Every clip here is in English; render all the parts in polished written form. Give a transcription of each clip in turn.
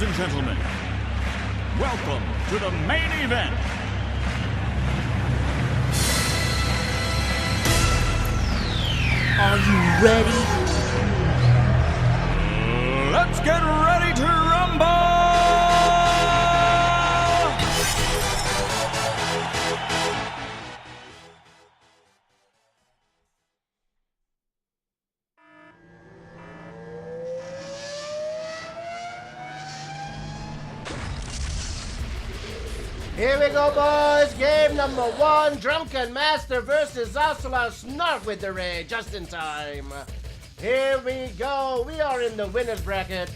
and gentlemen, welcome to the main event. Are you ready? Let's get ready to rumble! Here we go, boys. Game number 1. Drunken Master versus Ocelot Snark with the raid. Just in time. Here we go. We are in the winner's bracket.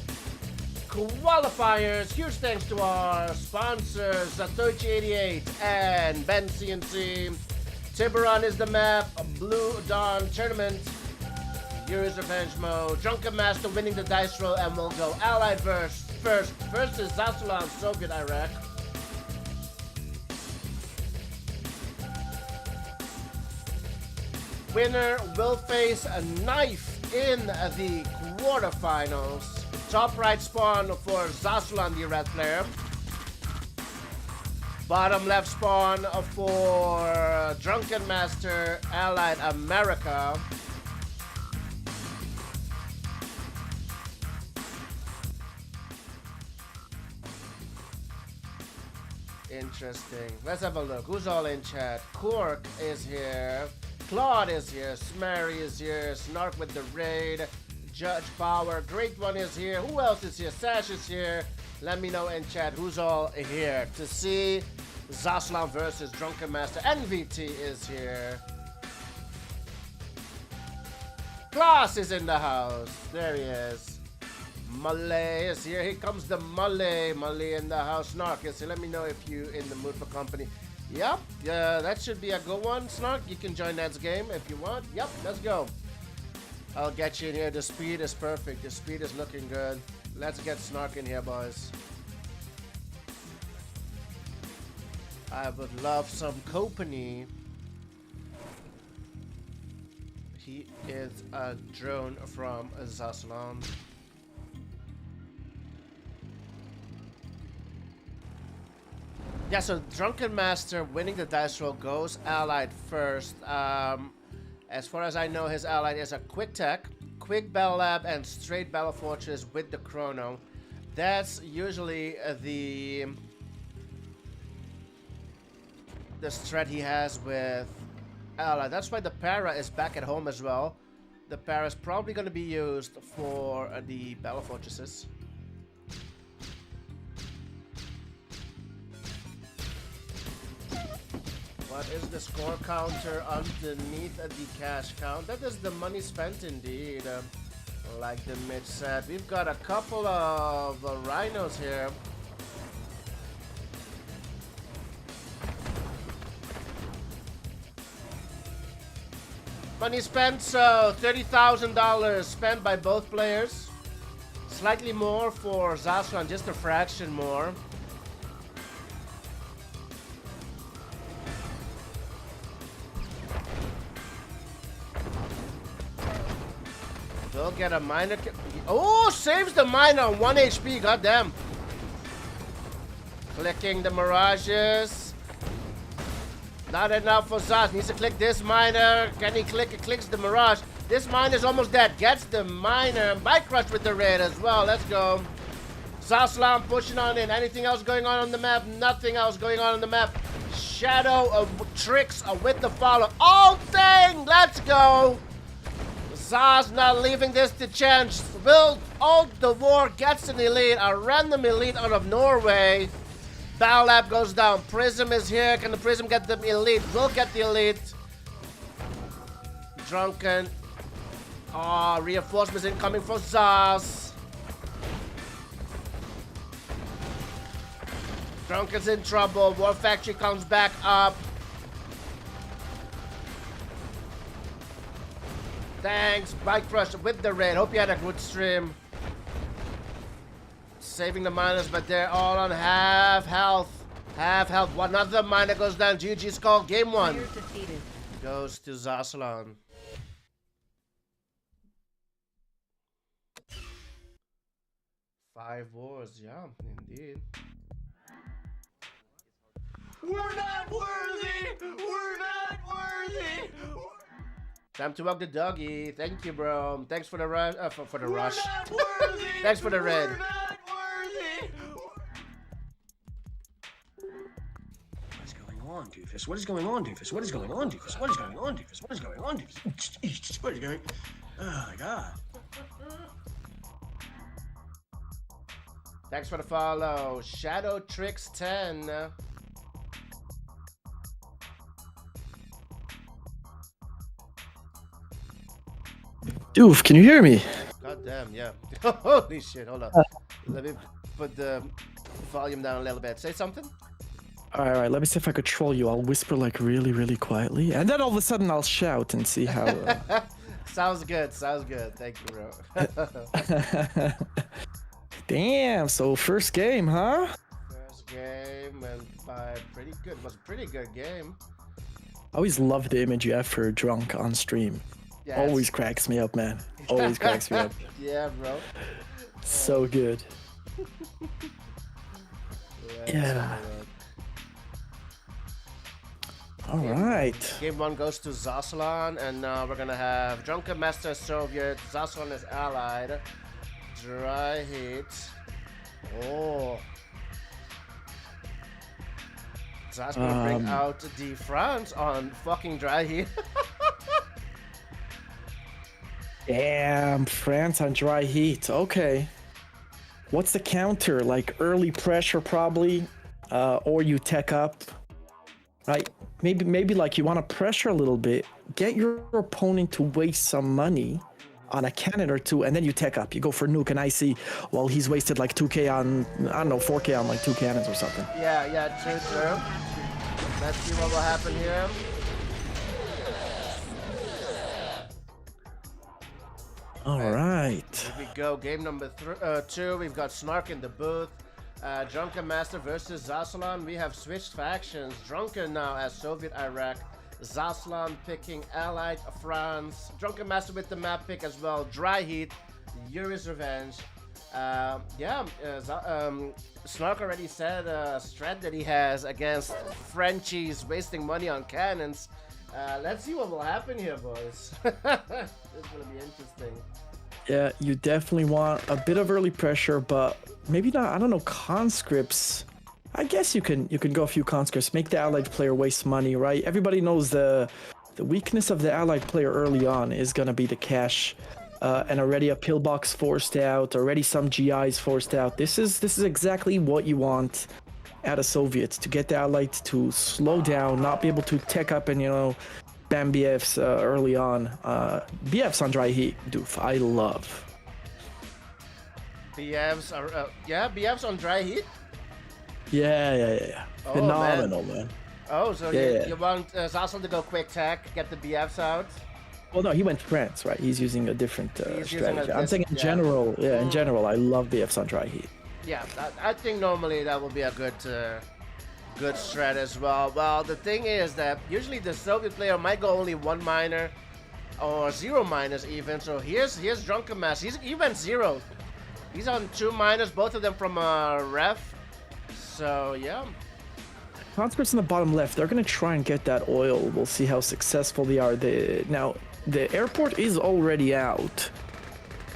Qualifiers. Huge thanks to our sponsors, Satoshi88 and Ben CNC. Tiburon is the map. Blue Dawn Tournament. Yuri's Revenge Mode. Drunken Master winning the dice roll, and we'll go Allied first versus Ocelot Soviet Iraq. Winner will face a knife in the quarterfinals. Top right spawn for Zaslan, the red player. Bottom left spawn for Drunken Master, Allied America. Interesting. Let's have a look. Who's all in chat? Cork is here. Claude is here, Smary is here, Snark with the raid, Judge Power, Great One is here. Who else is here? Sash is here. Let me know in chat who's all here to see Zaslan versus Drunken Master. NVT is here. Klaus is in the house. There he is. Malay is here. Here comes the Malay. Malay in the house. Snark is here. Let me know if you in the mood for company. Yep, that should be a good one, Snark. You can join that game if you want. Yep, let's go. I'll get you in here. The speed is perfect. The speed is looking good. Let's get Snark in here, boys. I would love some company. He is a drone from Zaslan. Yeah, so Drunken Master winning the dice roll goes Allied first. As far as I know, his Allied is a Quick Tech, Quick Battle Lab, and Straight Battle Fortress with the Chrono. That's usually the strat he has with Allied. That's why the Para is back at home as well. The Para is probably going to be used for the Battle Fortresses. What is the score counter underneath the cash count? That is the money spent indeed. Like the Mitch said, we've got a couple of rhinos here. Money spent, so $30,000 spent by both players. Slightly more for Zaslan, just a fraction more. We'll get a miner. Oh, saves the miner on 1 HP. Goddamn. Clicking the mirages. Not enough for Zaz. Needs to click this miner. Can he click? It clicks the mirage. This miner is almost dead. Gets the miner. Bike crush with the raid as well. Let's go. Zaslan pushing on in. Anything else going on the map? Nothing else going on the map. Shadow of tricks with the follow. All thing. Let's go. Zaz not leaving this to chance. Will Old the War gets an elite, a random elite out of Norway. Battle Lab goes down. Prism is here. Can the Prism get the elite? Will get the elite. Drunken. Oh, reinforcements incoming for Zaz. Drunken's in trouble. War Factory comes back up. Thanks, Bike Crush with the raid. Hope you had a good stream. Saving the miners, but they're all on half health. Half health. Another miner goes down. GG's call. Game 1 goes to Zaslan. 5 wars, yeah, indeed. We're not worthy! We're not worthy! Time to walk the doggy. Thank you, bro. Thanks for the rush. For the rush. Not worthy! Thanks for the red. We're not worthy! What is going on, Doofus? What is going on, Doofus? What is going on, Doofus? What is going on, Doofus? What is going on, Doofus? What is going? Oh my God! Thanks for the follow. Shadow Tricks 10. Doof, can you hear me? God damn, yeah. Holy shit, hold on. Let me put the volume down a little bit. Say something? All right, let me see if I could troll you. I'll whisper like really, really quietly, and then all of a sudden I'll shout and see how. Sounds good, sounds good. Thank you, bro. Damn, so first game, huh? First game went by pretty good. It was a pretty good game. I always love the image you have for drunk on stream. Yeah, Always cracks me up, man. Always cracks me up. Yeah, bro. So good. Yeah. All right. Game 1 goes to Zaslan, and now we're gonna have Drunken Master Soviet. Zaslan is allied. Dry Heat. Oh. Zas gonna bring out the France on fucking Dry Heat. Damn, France on dry heat. Okay. What's the counter? Like early pressure, probably, or you tech up, right? Maybe like you want to pressure a little bit, get your opponent to waste some money on a cannon or two, and then you tech up. You go for nuke and icy while he's wasted like 2k on, I don't know, 4k on like 2 cannons or something. Yeah, true. Let's see what will happen here. All right. Here we go. Game number 2. We've got Snark in the booth. Drunken Master versus Zaslan. We have switched factions. Drunken now as Soviet Iraq. Zaslan picking Allied France. Drunken Master with the map pick as well. Dry Heat. Yuri's Revenge. Snark already said a strat that he has against Frenchies wasting money on cannons. Let's see what will happen here, boys. It's gonna be interesting. Yeah, you definitely want a bit of early pressure, but maybe not. I don't know, conscripts. I guess you can go a few conscripts, make the allied player waste money, right? Everybody knows the weakness of the allied player early on is gonna be the cash, and already a pillbox forced out, already some GIs forced out. This is exactly what you want out of Soviets, to get the allied to slow down, not be able to tech up and bam BFs early on. BFs on dry heat, doof. I love. BFs are BFs on Dry Heat. Yeah. Oh, Phenomenal, man. Oh, so Yeah. you want Zaslan to go quick tech, get the BFs out? Well, no, he went France, right? He's using a different strategy. I'm saying in general, in general, I love BFs on dry heat. Yeah, I think normally that would be a good strat as well. Well, the thing is that usually the Soviet player might go only 1 miner or 0 miners even. So here's Drunken Master. He went 0. He's on 2 miners, both of them from ref. So yeah. Conscripts in the bottom left, they're gonna try and get that oil. We'll see how successful they are. Now the airport is already out.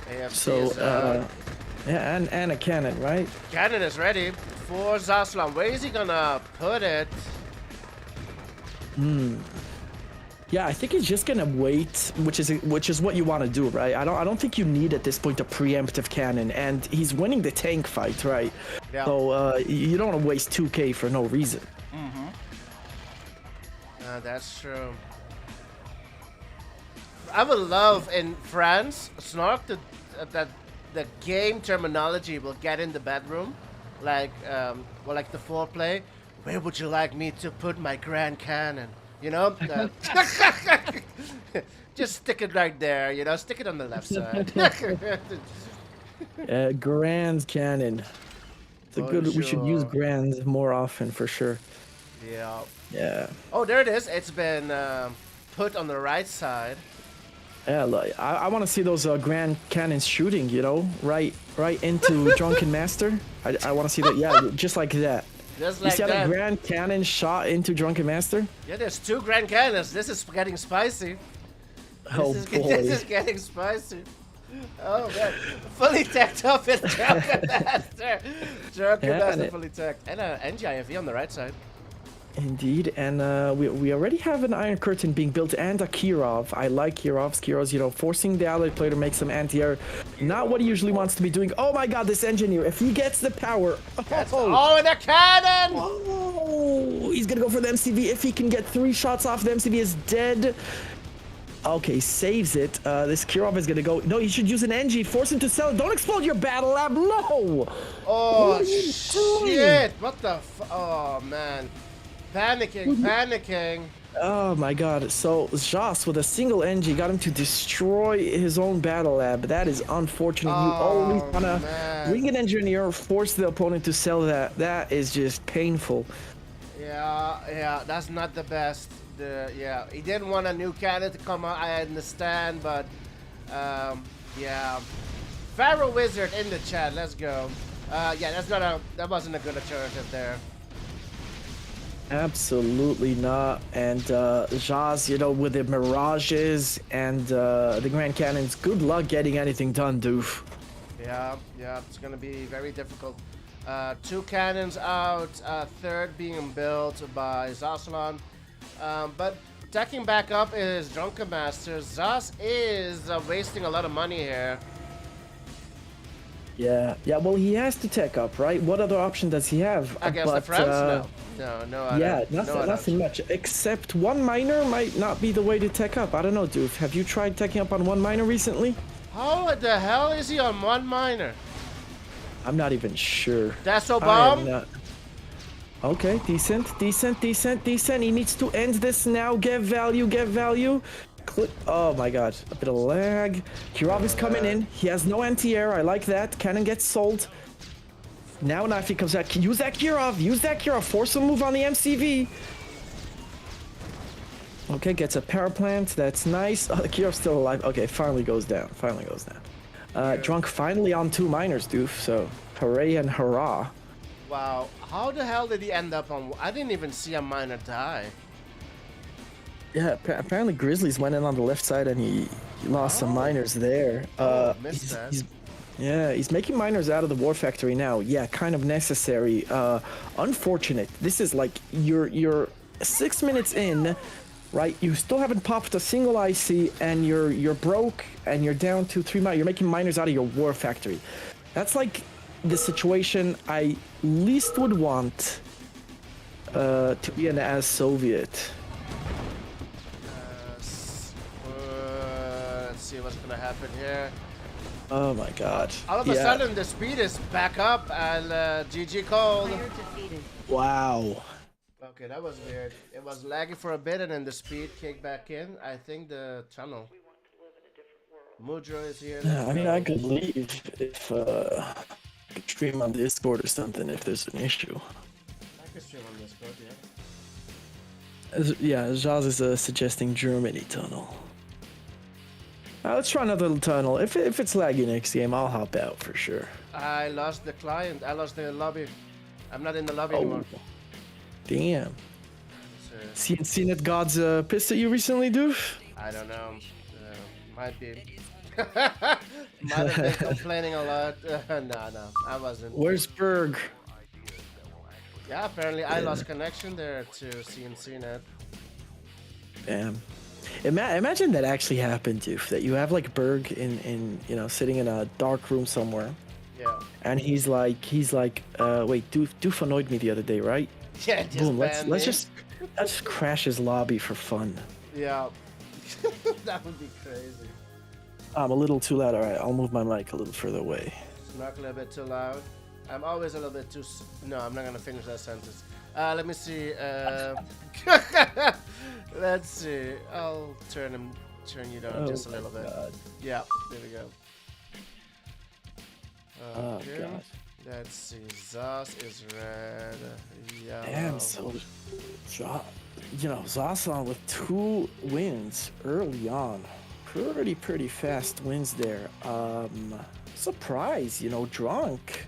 AFC So is, yeah, and a cannon, right? Cannon is ready for Zaslan. Where is he gonna put it? Yeah, I think he's just gonna wait, which is what you want to do, right? I don't think you need at this point a preemptive cannon, and he's winning the tank fight, right? Yeah. So you don't want to waste 2k for no reason. That's true. I would love in France, Snark, that the game terminology will get in the bedroom, like like the foreplay. Where would you like me to put my Grand Cannon? You know, just stick it right there. You know, stick it on the left side. Grand cannon. It's a good. We should use grands more often for sure. Yeah. Yeah. Oh, there it is. It's been put on the right side. Yeah, like, I want to see those Grand Cannons shooting, you know, right into Drunken Master. I want to see that, yeah, just like that. Just You like see how that. the Grand Cannon shot into Drunken Master? Yeah, there's 2 Grand Cannons. This is getting spicy. Oh This boy. is getting spicy. Oh man, fully tacked up in Drunken Master. Drunken Yeah, Master and it- fully tacked. And NGIFE on the right side. Indeed, and we already have an Iron Curtain being built and a Kirov. I like Kirovs. Kirovs, you know, forcing the allied player to make some anti-air. Not what he usually wants to be doing. Oh my god, this engineer, if he gets the power. Oh, and a cannon! Oh, he's gonna go for the MCV. If he can get 3 shots off, the MCV is dead. Okay, saves it. This Kirov is gonna go. No, you should use an NG. Force him to sell it. Don't explode your battle lab. No! Oh, What are you doing? shit! What the oh, man. Panicking. Oh my god. So, Jas with a single NG got him to destroy his own battle lab. That is unfortunate. You always Oh, wanna man. ring an engineer, force the opponent to sell that. That is just painful. Yeah, that's not the best. Yeah, he didn't want a new cannon to come out, I understand, but, yeah. Pharaoh Wizard in the chat, let's go. Yeah, that wasn't a good alternative there. Absolutely not. And Jas, you know, with the Mirages and the Grand Cannons, good luck getting anything done, doof. Yeah, it's gonna be very difficult. 2 cannons out, 3rd being built by Zasalon. But attacking back up is Drunken Master. Zas is wasting a lot of money here. Yeah, well, he has to tech up, right? What other option does he have? Against the friends? No. Yeah, no nothing much. Except 1 miner might not be the way to tech up. I don't know, doof. Have you tried teching up on 1 miner recently? How the hell is he on 1 miner? I'm not even sure. That's so I am bomb? not- Okay, decent. He needs to end this now. Get value. Oh my god, a bit of lag. Kirov is coming in. He has no anti-air. I like that. Cannon gets sold. Now Knifey comes out. Use that Kirov. Force a move on the MCV. Okay, gets a power plant. That's nice. Oh, the Kirov's still alive. Okay, finally goes down. Drunk finally on 2 miners, doof. So, hooray and hurrah. Wow, how the hell did he end up on? I didn't even see a miner die. Yeah, apparently Grizzlies went in on the left side and he lost some miners there. Missed that. He's making miners out of the war factory now. Yeah, kind of necessary. Unfortunate. This is like you're 6 minutes in, right? You still haven't popped a single IC and you're broke and you're down to 3 miners. You're making miners out of your war factory. That's like the situation I least would want to be an as Soviet. Let's see what's gonna happen here. Oh my god. All of a sudden, the speed is back up, and GG Cold. Wow. Okay, that was weird. It was lagging for a bit, and then the speed kicked back in. I think the tunnel. Mudro is here. Yeah, I mean, I could leave if I could stream on Discord or something if there's an issue. I can stream on Discord, yeah. Yeah, Jaz is suggesting Germany tunnel. Let's try another little tunnel. If it's laggy next game, I'll hop out for sure. I lost the client. I lost the lobby. I'm not in the lobby anymore. Damn. So, CNCNet gods pissed at you recently, doof? I don't know. Might be. Might have been complaining a lot. No, I wasn't. Where's Berg? Yeah, apparently I lost connection there to CNCNet. Damn. Imagine that actually happened, doof. That you have like Berg in sitting in a dark room somewhere. Yeah. And he's like, wait, Doof annoyed me the other day, right? Yeah, just Boom, ban let's me. just crash his lobby for fun. Yeah. That would be crazy. I'm a little too loud. All right, I'll move my mic a little further away. Snuck a little bit too loud. I'm always a little bit too. No, I'm not gonna finish that sentence. Let me see. Let's see. I'll turn you down just a little bit. God. Yeah, there we go. Oh Okay. god. Let's see. Zas is red. Yeah. Damn. So, Zasan with 2 wins early on. pretty fast wins there. Surprise, you know, Drunk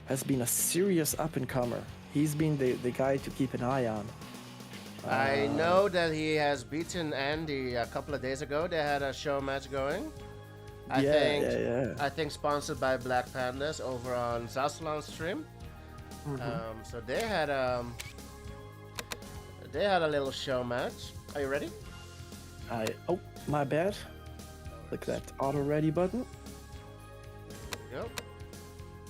has been a serious up-and-comer. He's been the guy to keep an eye on. I know that he has beaten Andy a couple of days ago. They had a show match going. I think sponsored by Black Pandas over on Zaslan's stream. So they had a little show match. Are you ready? Oh, my bad. Click that auto ready button. Yep.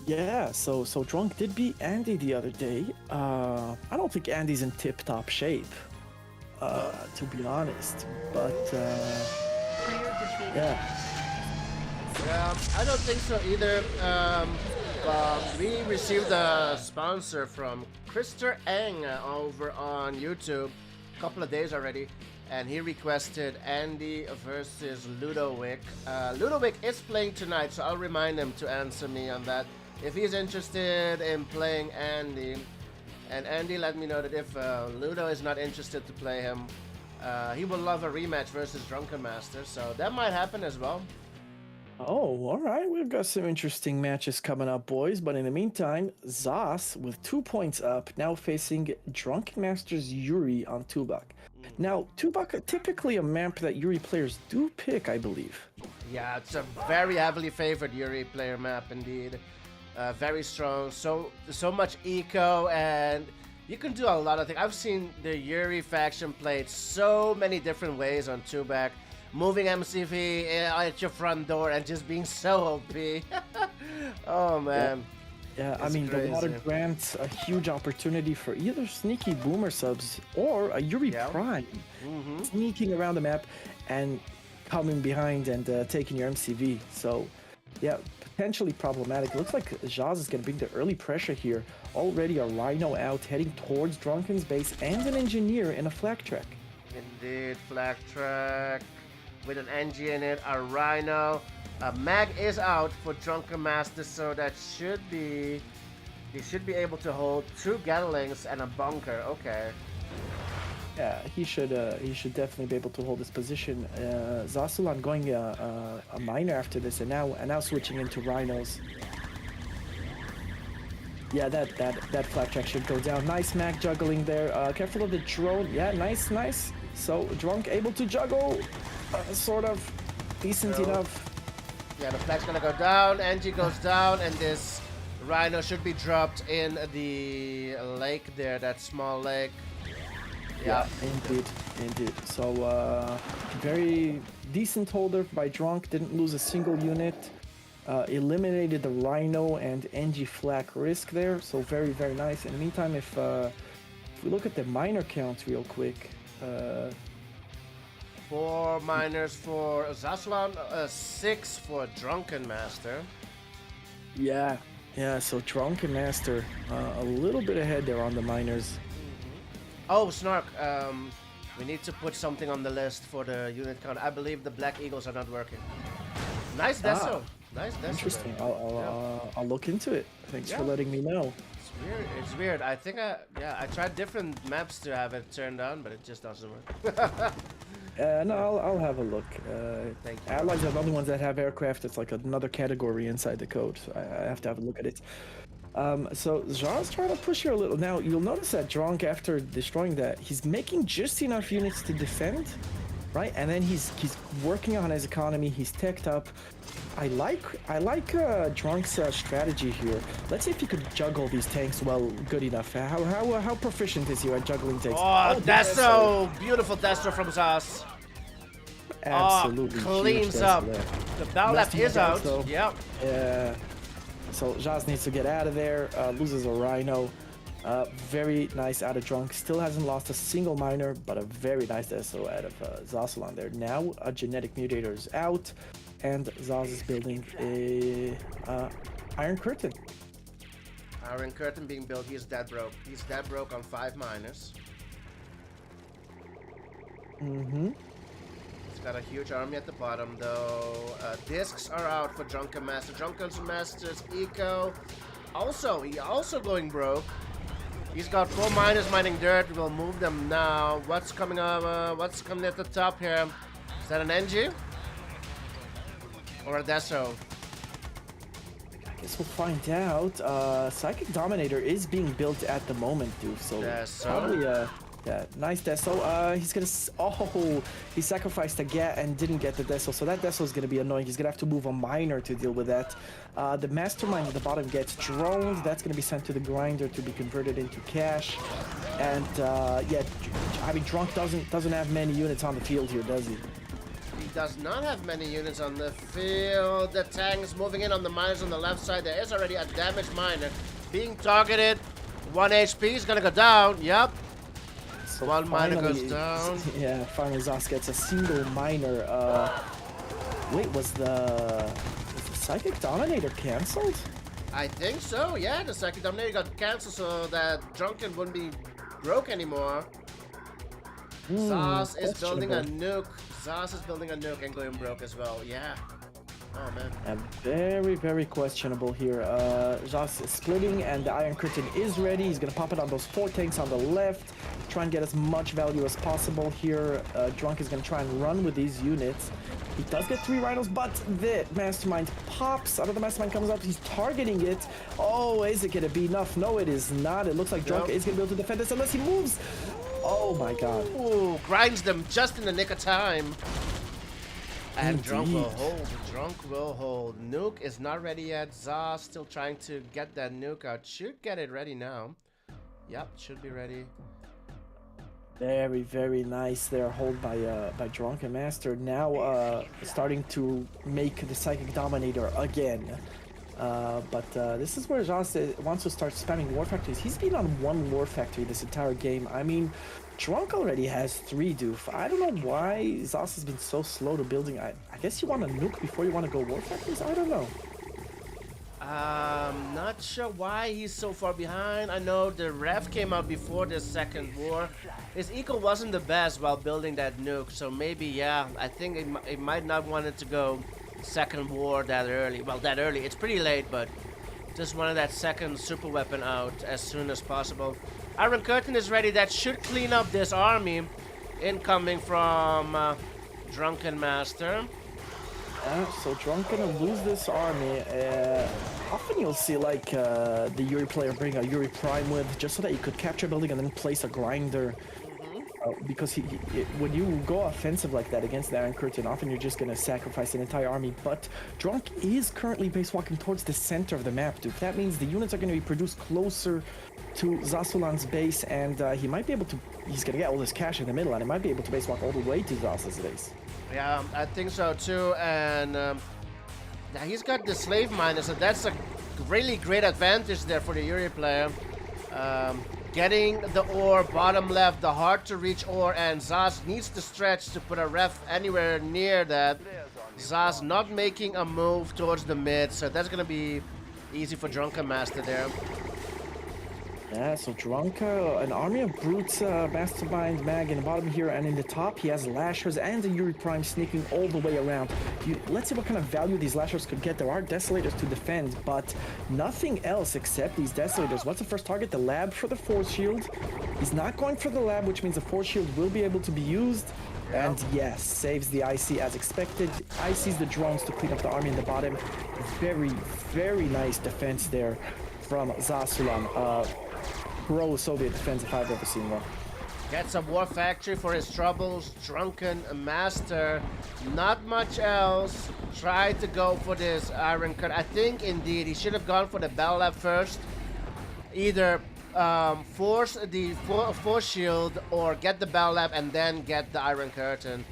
Yeah, so Drunk did beat Andy the other day. I don't think Andy's in tip-top shape, to be honest. But yeah. I don't think so either. We received a sponsor from Krister Eng over on YouTube a couple of days already, and he requested Andy versus Ludovic. Ludovic is playing tonight, so I'll remind him to answer me on that if he's interested in playing Andy. And Andy let me know that if Ludo is not interested to play him, he will love a rematch versus Drunken Master, so that might happen as well. Oh, all right. We've got some interesting matches coming up, boys. But in the meantime, Zas with 2 points up, now facing Drunken Master's Yuri on Tubak. Now, Tubak, typically a map that Yuri players do pick, I believe. Yeah, it's a very heavily favored Yuri player map indeed. Very strong, so much eco, and you can do a lot of things. I've seen the Yuri faction played so many different ways on Tubak. Moving MCV at your front door and just being so OP. Oh man. Yeah, I It's mean, crazy. the water grants a huge opportunity for either sneaky boomer subs or a Yuri Prime sneaking around the map and coming behind and taking your MCV. So, yeah, potentially problematic. Looks like Jaz is going to bring the early pressure here. Already a Rhino out, heading towards Drunken's base, and an Engineer in a flak track. Indeed, flag track with an NG in it, a Rhino. Mag is out for Drunken Master, so that should be... He should be able to hold 2 Gatlings and a bunker. Okay. Yeah, he should definitely be able to hold his position. Zasulan going a miner after this, and now switching into Rhinos. Yeah, that flak track should go down. Nice Mag juggling there. Careful of the drone. Yeah, nice. So Drunk able to juggle, sort of decent enough. Yeah, the flag's gonna go down, NG goes down, and this Rhino should be dropped in the lake there, that small lake. Yeah. Indeed. So very decent holder by Drunk. Didn't lose a single unit. Eliminated the Rhino and NG flak risk there. So very nice. In the meantime, if we look at the miner count real quick. 4 miners for Zaslan, 6 for Drunken Master. Yeah. So Drunken Master a little bit ahead there on the miners. Oh, Snark, we need to put something on the list for the unit count. I believe the Black Eagles are not working. Nice Deso. Nice Deso. Interesting. I'll look into it. Thanks for letting me know. It's weird. I think I tried different maps to have it turned on, but it just doesn't work. No, I'll have a look. Thank you. Allies are the only ones that have aircraft. It's like another category inside the code. So I have to have a look at it. So Jean's trying to push here a little. Now, you'll notice that Drunk, after destroying that, he's making just enough units to defend, right? And then he's working on his economy. He's teched up. I like Drunk's strategy here. Let's see if he could juggle these tanks well, good enough. How proficient is he at juggling tanks? Oh, Deso! Beautiful Deso from Zas. Absolutely. Cleans huge up. there. The bow left is out. So. Yep. Yeah. So Jaz needs to get out of there. Loses a Rhino. Very nice out of Drunk. Still hasn't lost a single miner, but a very nice Deso out of Zasalan there. Now a genetic mutator is out, and Zaz is building a Iron Curtain. Iron Curtain being built. He's dead broke. He's dead broke on 5 miners. He's got a huge army at the bottom though. Discs are out for Drunken Master. Drunken Master's eco. He also going broke. He's got 4 miners mining dirt. We'll move them now. What's coming up? What's coming at the top here? Is that an NG? Or a Deso? I guess we'll find out. Psychic Dominator is being built at the moment, dude. So Deso. probably yeah, nice Deso. He's gonna he sacrificed a Get and didn't get the Deso, so that Deso is gonna be annoying. He's gonna have to move a Miner to deal with that. The Mastermind at the bottom gets droned. That's gonna be sent to the grinder to be converted into cash. And yeah, I mean, Drunk doesn't have many units on the field here, does he? He does not have many units on the field. The tanks moving in on the miners on the left side. There is already a damaged miner being targeted. 1 HP is gonna go down. Yep. So One miner goes finally- down. Yeah, finally Zos gets a single miner. Wait, was the Psychic Dominator cancelled? I think so, yeah. The second Dominator got cancelled so that Drunken wouldn't be broke anymore. Zos is building a nuke. Zos is building a nuke and going broke as well, yeah. Oh, man. And very, very questionable here. Zos is splitting and the Iron Curtain is ready. He's gonna pop it on those 4 tanks on the left. Try and get as much value as possible here. Drunk is gonna try and run with these units. He does get 3 rhinos, but the Mastermind pops. Out of the Mastermind comes up. He's targeting it. Oh, is it gonna be enough? No, it is not. It looks like Drunk Nope. is gonna be able to defend this unless he moves. Oh my god. Ooh, grinds them just in the nick of time. And Drunk will Indeed. hold. Drunk will hold. Nuke is not ready yet. Zos still trying to get that nuke out. Should get it ready now. Yep, should be ready. Very, very nice there, hold by Drunken Master. Now starting to make the Psychic Dominator again. But this is where Joss wants to start spamming War Factories. He's been on 1 War Factory this entire game. I mean, Drunk already has 3 doof. I don't know why Zos has been so slow to building. I guess you want to nuke before you want to go War Factories? I don't know. Not sure why he's so far behind. I know the ref came out before the second war. His eco wasn't the best while building that nuke, so maybe, yeah, I think it might not want it to go second war that early. Well, that early, it's pretty late, but just wanted that second super weapon out as soon as possible. Iron Curtain is ready. That should clean up this army incoming from Drunken Master. So Drunk gonna lose this army. Often you'll see like the Yuri player bring a Yuri Prime with just so that you could capture a building and then place a grinder. Because when you go offensive like that against the Iron Curtain, often you're just gonna sacrifice an entire army. But Drunk is currently base walking towards the center of the map, dude. That means the units are gonna be produced closer to Zasulan's base, and he might be able to. He's gonna get all this cash in the middle, and he might be able to base walk all the way to Zas's base. Yeah, I think so too. And yeah, he's got the slave miner, so that's a really great advantage there for the Yuri player. Getting the ore bottom left, the hard to reach ore, and Zas needs to stretch to put a ref anywhere near that. Zas not making a move towards the mid, so that's gonna be easy for Drunken Master there. Yeah, so Drunk, an army of brutes, Mastermind, Mag in the bottom here, and in the top he has Lashers and the Yuri Prime sneaking all the way around. Let's see what kind of value these Lashers could get. There are Desolators to defend, but nothing else except these Desolators. What's the first target? The lab for the Force Shield. He's not going for the lab, which means the Force Shield will be able to be used. And yes, saves the IC as expected. ICs the drones to clean up the army in the bottom. Very, very nice defense there from Zasulan. Pro Soviet defense if I've ever seen one. Gets a war factory for his troubles. Drunken Master, not much else. Tried to go for this Iron Cut. I think indeed he should have gone for the Battle Lab first. Either force the force shield or get the Battle Lab and then get the Iron Curtain.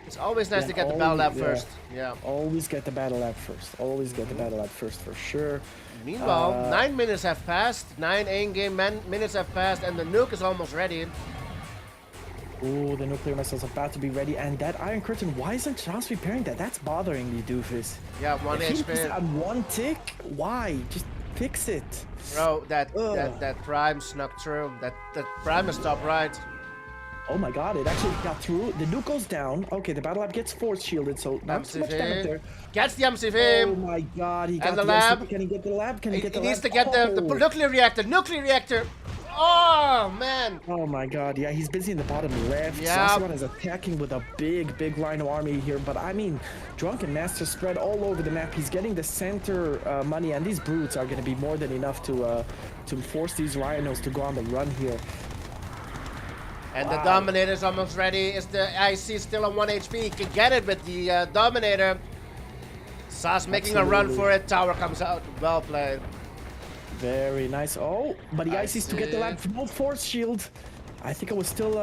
It's always nice to get the Battle Lab first. Yeah. Always get the Battle Lab first. Always get the Battle Lab first for sure. Meanwhile, 9 minutes have passed. 9 in-game minutes have passed, and the nuke is almost ready. Ooh, the nuclear missile's about to be ready, and that Iron Curtain, why isn't Joss repairing that? That's bothering me, doofus. Yeah, 1 If he HP. was on 1 tick, why? Just fix it. Bro, that Prime snuck through. That Prime is top right. Oh my god, it actually got through. The nuke goes down. Okay, the Battle Lab gets force shielded, so not too much damage there. Gets the MCV. Oh my god, he got the the lab. MCV. Can he get the lab? Can he get the He lab? needs to get the nuclear reactor. Nuclear reactor. Oh, man. Oh my god, yeah, he's busy in the bottom left. Yeah. Sassuan is attacking with a big Rhino army here, but I mean, Drunken Master spread all over the map. He's getting the center money, and these brutes are going to be more than enough to force these Rhinos to go on the run here. And the Dominator's almost ready. Is the IC still on 1 HP? He can get it with the Dominator. Sas making a run for it. Tower comes out. Well played. Very nice. Oh, but the ICs to get the lab. No force shield. I think I was still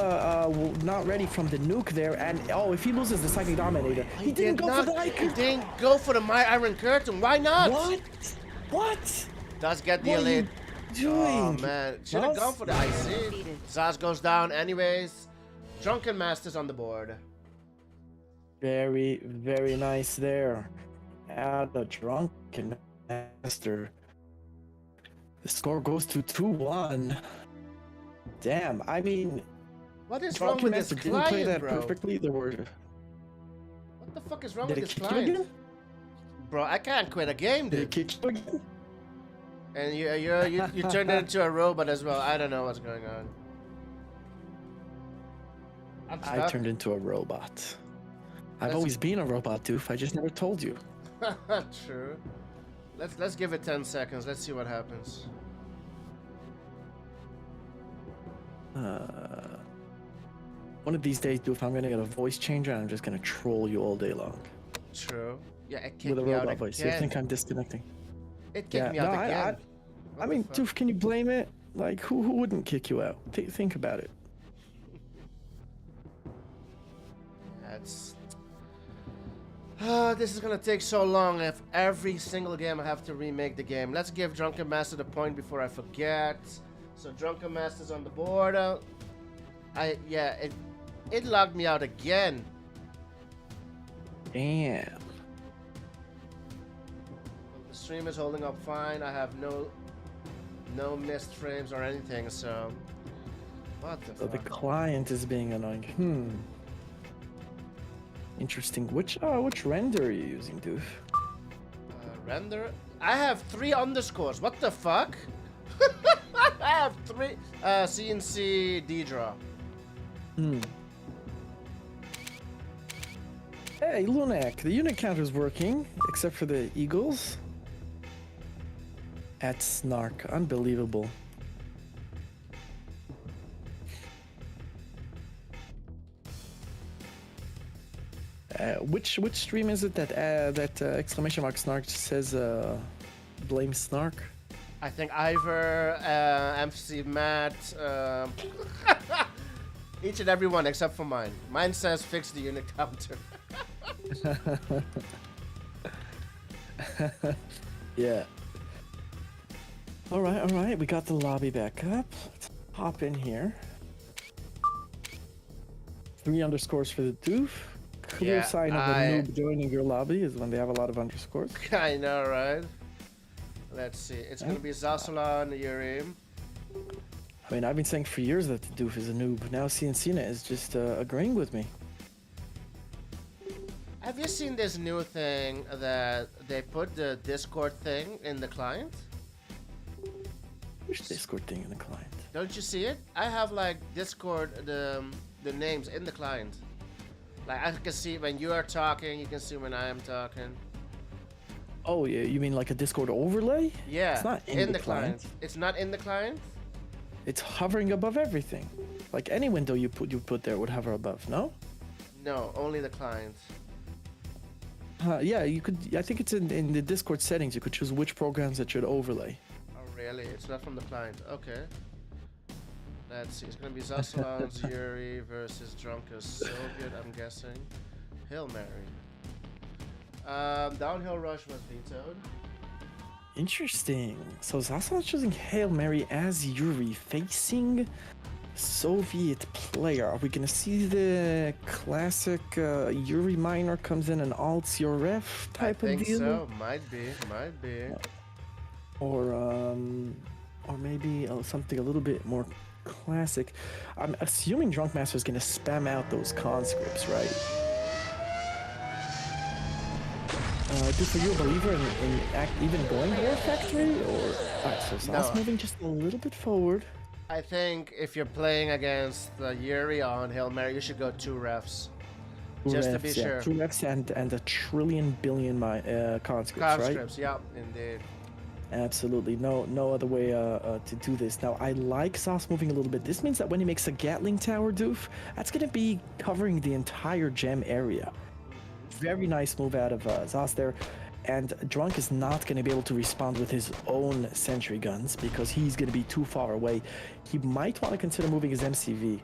not ready from the nuke there. And oh, if he loses the Psychic Dominator, he didn't go for the He icon. didn't go for the My Iron Curtain. Why not? What? Does get the What are you elite. doing? Oh man, should have Zaz? gone for the IC. Zaz goes down anyways. Drunken Master's on the board. Very nice there. The Drunken Master. The score goes to 2-1. Damn, I mean, What is wrong Drunken with this Master didn't play client, that bro? perfectly. There were. What the fuck is wrong Did with it this kick you client? again? Bro, I can't quit a game, Did it dude. kick you again? And you turned it into a robot as well. I don't know what's going on. I'm I stuck. turned into a robot. I've Let's- always been a robot, Doof. I just never told you. True. Let's give it 10 seconds. Let's see what happens. One of these days, Doof, I'm gonna get a voice changer and I'm just gonna troll you all day long True. Yeah, it kicked with a me out robot voice. You again. think I'm disconnecting? It kicked me out no, again. I What mean, the fuck? Doof, can you blame it? Like, who wouldn't kick you out? Think about it. That's. This is gonna take so long. If every single game I have to remake the game. Let's give Drunken Master the point before I forget. So Drunken Master's on the board. It logged me out again. Damn. The stream is holding up fine. I have no missed frames or anything. So what the So the fuck? client is being annoying. Interesting. Which render are you using, Doof? Render. I have 3 underscores. What the fuck? I have 3 CNC D-draw. Hey, Lunak, the unit counter's working, except for the Eagles. At Snark. Unbelievable. Which stream is it that exclamation mark Snark says blame Snark? I think Ivor, MC Matt, each and every one except for mine. Mine says fix the unit counter. Yeah. All right. We got the lobby back up. Let's hop in here. 3 underscores for the Doof. Clear Yeah, sign of a noob joining your lobby is when they have a lot of underscores. I know, right? Let's see. It's gonna be Zasala and Yuri. I mean, I've been saying for years that the Doof is a noob. Now CNCina is just agreeing with me. Have you seen this new thing that they put the Discord thing in the client? Which Discord thing in the client? Don't you see it? I have like Discord the names in the client. Like I can see when you are talking, you can see when I am talking. Oh, yeah, you mean like a Discord overlay? Yeah, It's not in the client. It's not in the client? It's hovering above everything. Like any window you put there would hover above, no? No, only the client. Yeah, you could. I think it's in the Discord settings. You could choose which programs that should overlay. Oh really? It's not from the client. Okay. Let's see. It's gonna be Zasalans Yuri versus Drunkus Soviet, I'm guessing. Hail Mary. Downhill Rush was vetoed. Interesting. So Zasa's choosing Hail Mary as Yuri facing Soviet player. Are we gonna see the classic Yuri Minor comes in and alts your ref type I of think deal? so. Might be. Or maybe something a little bit more classic. I'm assuming Drunk Master is gonna spam out those conscripts, right? Dude, are you a believer in even going War Factory? Or alright, so Sauce No. moving just a little bit forward. I think if you're playing against Yuri on Hail Mary, you should go 2 refs. Just to be Refs, yeah, sure. 2 refs and a trillion billion conscripts, right? Conscripts, yeah, indeed. Absolutely, no other way to do this. Now, I like Zos moving a little bit. This means that when he makes a Gatling Tower, Doof, that's going to be covering the entire gem area. Very nice move out of Zos there. And Drunk is not going to be able to respond with his own sentry guns because he's going to be too far away. He might want to consider moving his MCV.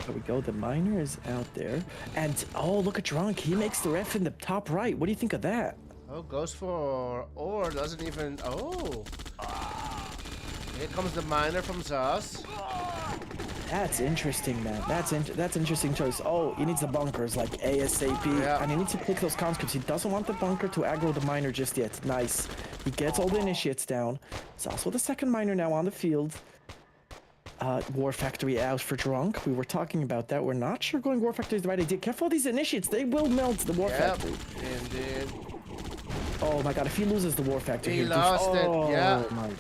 There we go, the miner is out there. And, oh, look at Drunk. He makes the ref in the top right. What do you think of that? Oh, goes for or doesn't even. Oh, here comes the miner from Zos. That's interesting, man. That's interesting choice. Oh, he needs the bunkers like ASAP, Yeah. and he needs to click those conscripts. He doesn't want the bunker to aggro the miner just yet. Nice. He gets all the initiates down. Zos with the second miner now on the field. War Factory out for Drunk. We were talking about that. We're not sure going War Factory is the right idea. Careful of these initiates. They will melt the War Yep, Factory. indeed. Oh my god, if he loses the War Factory He here, lost Doof. it, yeah. Oh my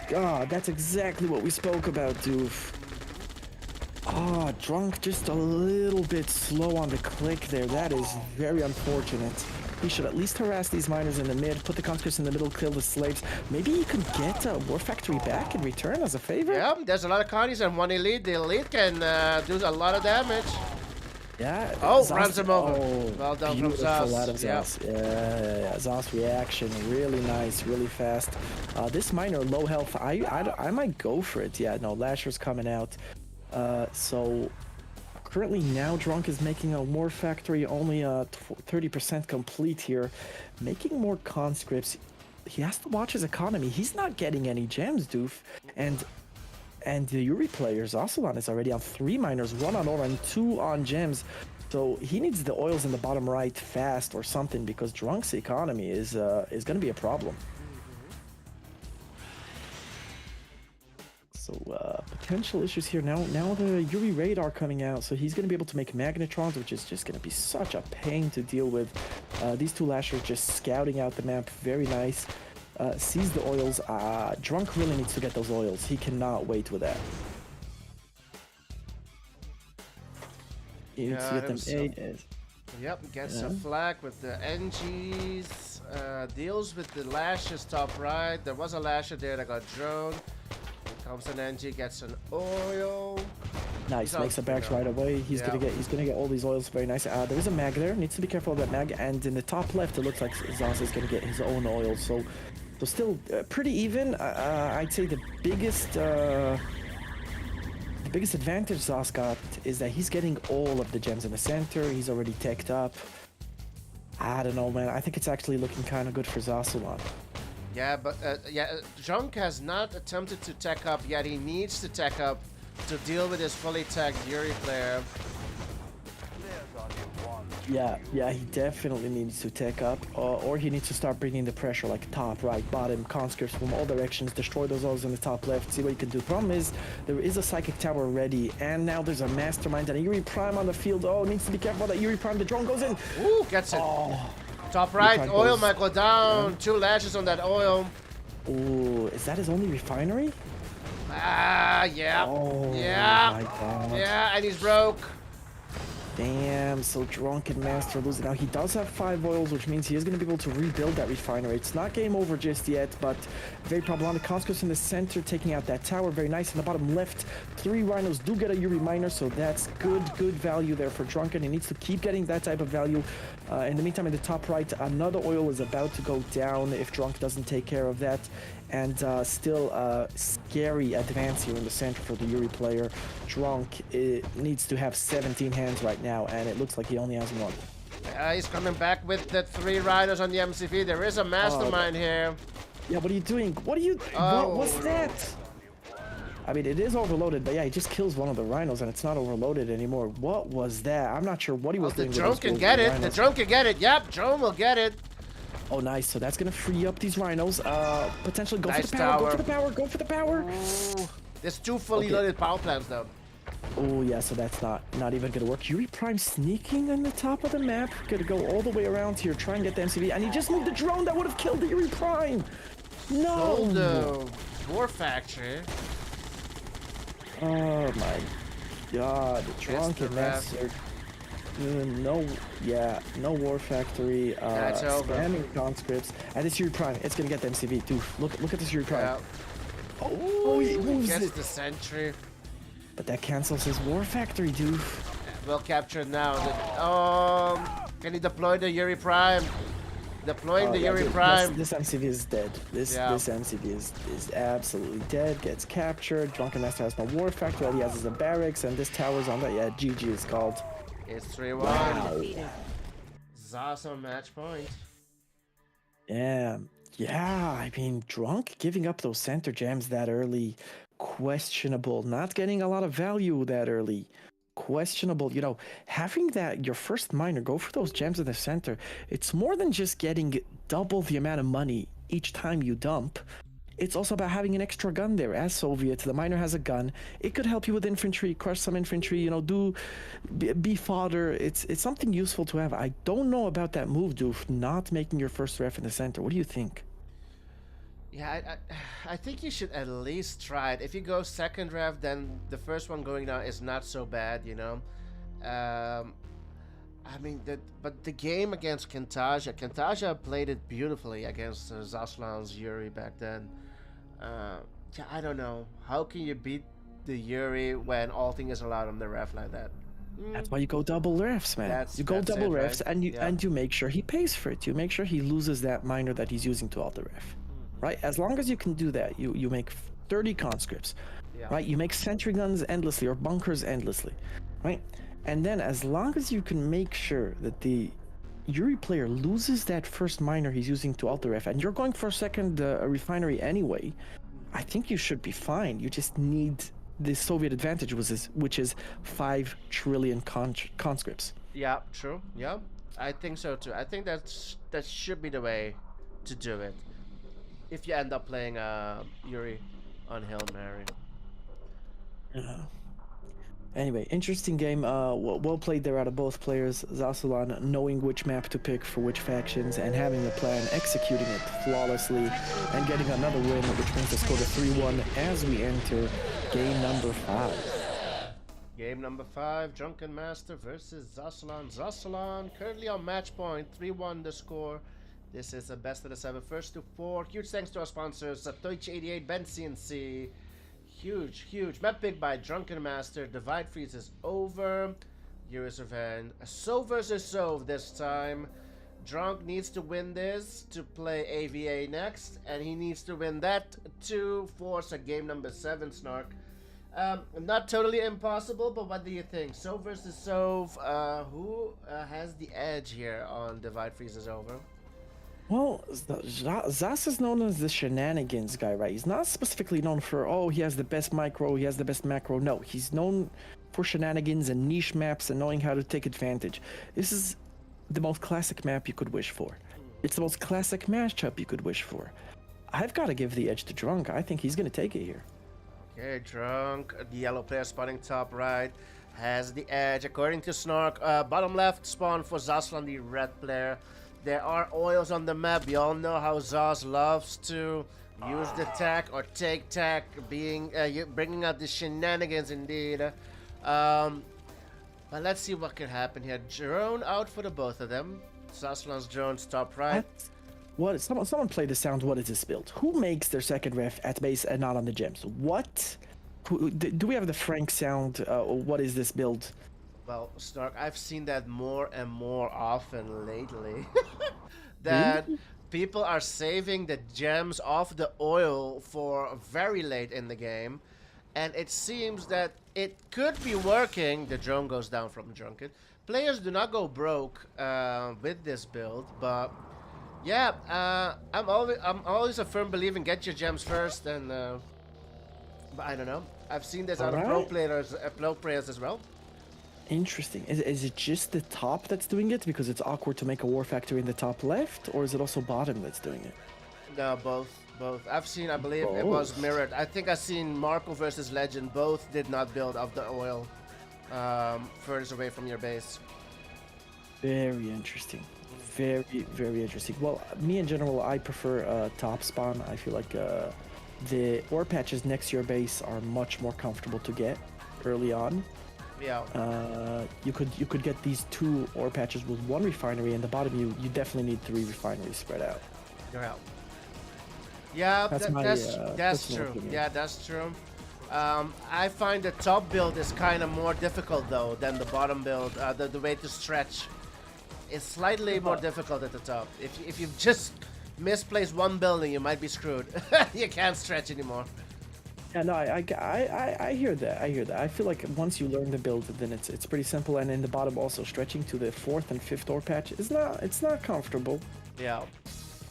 god, that's exactly what we spoke about, Doof. Ah, Drunk just a little bit slow on the click there. That is very unfortunate. He should at least harass these miners in the mid, put the conscripts in the middle, kill the slaves. Maybe he could get a War Factory back in return as a favor? Yeah, there's a lot of Connies and one elite. The elite can do a lot of damage. Yeah. Oh, Zos- runs him over. Oh, Well done from beautiful Zos. out of Yeah. Zos. Yeah. Zos reaction, really nice, really fast. This miner, low health, I might go for it. Yeah, no, Lasher's coming out. So currently now Drunk is making a War Factory only 30% complete here. Making more conscripts. He has to watch his economy. He's not getting any gems, Doof. And the Yuri player, Zosolon, is already on 3 miners, 1 on ore and 2 on gems. So he needs the oils in the bottom right fast or something because Drunk's economy is going to be a problem. So potential issues here. Now the Yuri radar coming out, so he's going to be able to make magnetrons, which is just going to be such a pain to deal with. These 2 Lashers just scouting out the map, very nice. Sees the oils. Drunk really needs to get those oils. He cannot wait with that. He needs to get them himself. Yep, gets a flak with the NGs. Deals with the lashes top right. There was a lasher there that got droned. Here comes an NG, gets an oil. Nice, He's makes the out, barracks right away. He's gonna get all these oils, very nice. There is a mag there. Needs to be careful of that mag. And in the top left, it looks like Zos is gonna get his own oil. So still pretty even. I'd say the biggest advantage Zos got is that he's getting all of the gems in the center. He's already teched up. I don't know, man. I think it's actually looking kind of good for Zosolon. Yeah, but Drunk has not attempted to tech up yet. He needs to tech up to deal with his fully tagged Yuri player. Yeah, he definitely needs to tech up, or he needs to start bringing the pressure, like top, right, bottom, conscripts from all directions, destroy those oils in the top left, see what you can do. Problem is, there is a Psychic Tower ready, and now there's a Mastermind and a Yuri Prime on the field. Oh, needs to be careful that Yuri Prime, the drone goes in. Ooh, gets it. Oh, Top right, Yuri oil goes- might go down. 2 lashes on that oil. ooh, is that his only refinery? Yeah. Oh, Yeah. my God. Yeah, and he's broke. Damn, so Drunk and Master losing. Now, he does have 5 oils, which means he is going to be able to rebuild that refinery. It's not game over just yet, but very problematic. Conscripts in the center, taking out that tower. Very nice. In the bottom left, 3 rhinos do get a Yuri miner, so that's good value there for Drunk, and he needs to keep getting that type of value. In the meantime, in the top right, another oil is about to go down if Drunk doesn't take care of that. And still scary advance here in the center for the Yuri player. Drunk needs to have 17 hands right now, and it looks like he only has 1. He's coming back with the 3 riders on the MCV. There is a mastermind here. Yeah, what are you doing? What was that? I mean, it is overloaded, but yeah, he just kills one of the rhinos, and it's not overloaded anymore. What was that? I'm not sure what he was The doing. drone with those can get it. The rhinos. drone can get it. Yep, drone will get it. Oh, nice. So that's gonna free up these rhinos. Potentially go Nice for the power. tower. Go for the power. Go for the power. Ooh, there's 2 fully Okay. loaded power plants though. Oh yeah, so that's not even gonna work. Yuri Prime sneaking on the top of the map. Gonna go all the way around here, try and get the MCV, and he just moved the drone that would have killed the Yuri Prime. No. Goldo. War Factory. Oh my god, Drunken Rev. Master. No, yeah, no War Factory. That's over. Spamming conscripts, and it's Yuri Prime. It's gonna get the MCV. Dude, look at this Yuri Prime. Yeah. Oh, he moves Gets it. the sentry. But that cancels his War Factory, dude. Well captured now. Can he deploy the Yuri Prime? Deploying the Yeah, Yuri dude, Prime. This MCV is dead. This Yeah. MCV is absolutely dead. Gets captured. Drunken Master has no War Factory. All he has is a barracks, and this tower's on that. Yeah, GG is called. It's 3-1. Zas on match point. Yeah, I mean, Drunk giving up those center jams that early, questionable. Not getting a lot of value that early, questionable. You know, having that your first miner go for those gems in the center, it's more than just getting double the amount of money each time you dump. It's also about having an extra gun there. As Soviet, the miner has a gun. It could help you with infantry, crush some infantry, you know, be fodder. It's something useful to have. I don't know about that move, Doof, not making your first ref in the center. What do you think? Yeah, I think you should at least try it. If you go second ref, then the first one going down is not so bad, you know. I mean, but the game against Kentaja played it beautifully against Zaslan's Yuri back then. Yeah, I don't know. How can you beat the Yuri when all thing is allowed on the ref like that? That's why you go double refs, man. You go that's double it, refs, right? and you make sure he pays for it. You make sure he loses that miner that he's using to alt the ref, right? As long as you can do that, you make 30 conscripts, Yeah. right? You make sentry guns endlessly or bunkers endlessly, right? And then as long as you can make sure that the Yuri player loses that first miner he's using to alt the ref, and you're going for a second refinery anyway, I think you should be fine. You just need the Soviet advantage, which is 5 trillion conscripts. Yeah, true. Yeah, I think so too. I think that should be the way to do it. If you end up playing Yuri on Hail Mary. Anyway, interesting game. Well played there out of both players. Zasulan knowing which map to pick for which factions and having a plan, executing it flawlessly, and getting another win, which brings the score to 3-1 as we enter game number 5. Game number 5, Drunken Master versus Zasulan. Zasulan currently on match point, 3-1 the score. This is a best of the 7, first to 4. Huge thanks to our sponsors, Deutsch88, Ben CNC. Huge map pick by Drunken Master. Divide freeze is over. Yuri's Revenge. So versus Sov this time. Drunk needs to win this to play AVA next, and he needs to win that to force a game number 7, Snark. Not totally impossible, but what do you think? So versus Sov, who has the edge here on Divide freeze is over? Well, Zas is known as the shenanigans guy, right? He's not specifically known for, oh, he has the best micro, he has the best macro. No, he's known for shenanigans and niche maps and knowing how to take advantage. This is the most classic map you could wish for. It's the most classic matchup you could wish for. I've got to give the edge to Drunk. I think he's going to take it here. Okay, Drunk, the yellow player spawning top right, has the edge. According to Snark, bottom left spawn for Zaslan, the red player. There are oils on the map. We all know how Zaz loves to use the tack or take tack, bringing out the shenanigans indeed. But let's see what can happen here. Drone out for the both of them. Zaslan's drone's top right. What? Someone play the sound. What is this build? Who makes their second ref at base and not on the gems? What? Do we have the Frank sound? What is this build? Well, Snark, I've seen that more and more often lately. That people are saving the gems off the oil for very late in the game. And it seems that it could be working. The drone goes down from Drunken. Players do not go broke with this build, but yeah, I'm always a firm believer in get your gems first, and but I don't know. I've seen this out of pro players as well. Interesting. Is it just the top that's doing it because it's awkward to make a war factory in the top left, or is it also bottom that's doing it? No, both. I've seen, I believe it was mirrored. I think I've seen Marco versus Legend. Both did not build off the oil furthest away from your base. Very interesting. Very interesting. Well, me in general, I prefer top spawn. I feel like the ore patches next to your base are much more comfortable to get early on. Yeah. You could get these 2 ore patches with 1 refinery, and the bottom you definitely need 3 refineries spread out. You're out. Yeah, That's that, my, that's personal true. opinion. Yeah, that's true. I find the top build is kind of more difficult though than the bottom build. The way to stretch is slightly more difficult at the top. If you just misplace one building, you might be screwed. You can't stretch anymore. Yeah, no, I hear that. I hear that. I feel like once you learn the build, then it's pretty simple. And in the bottom, also stretching to the 4th and 5th ore patch is not comfortable. Yeah.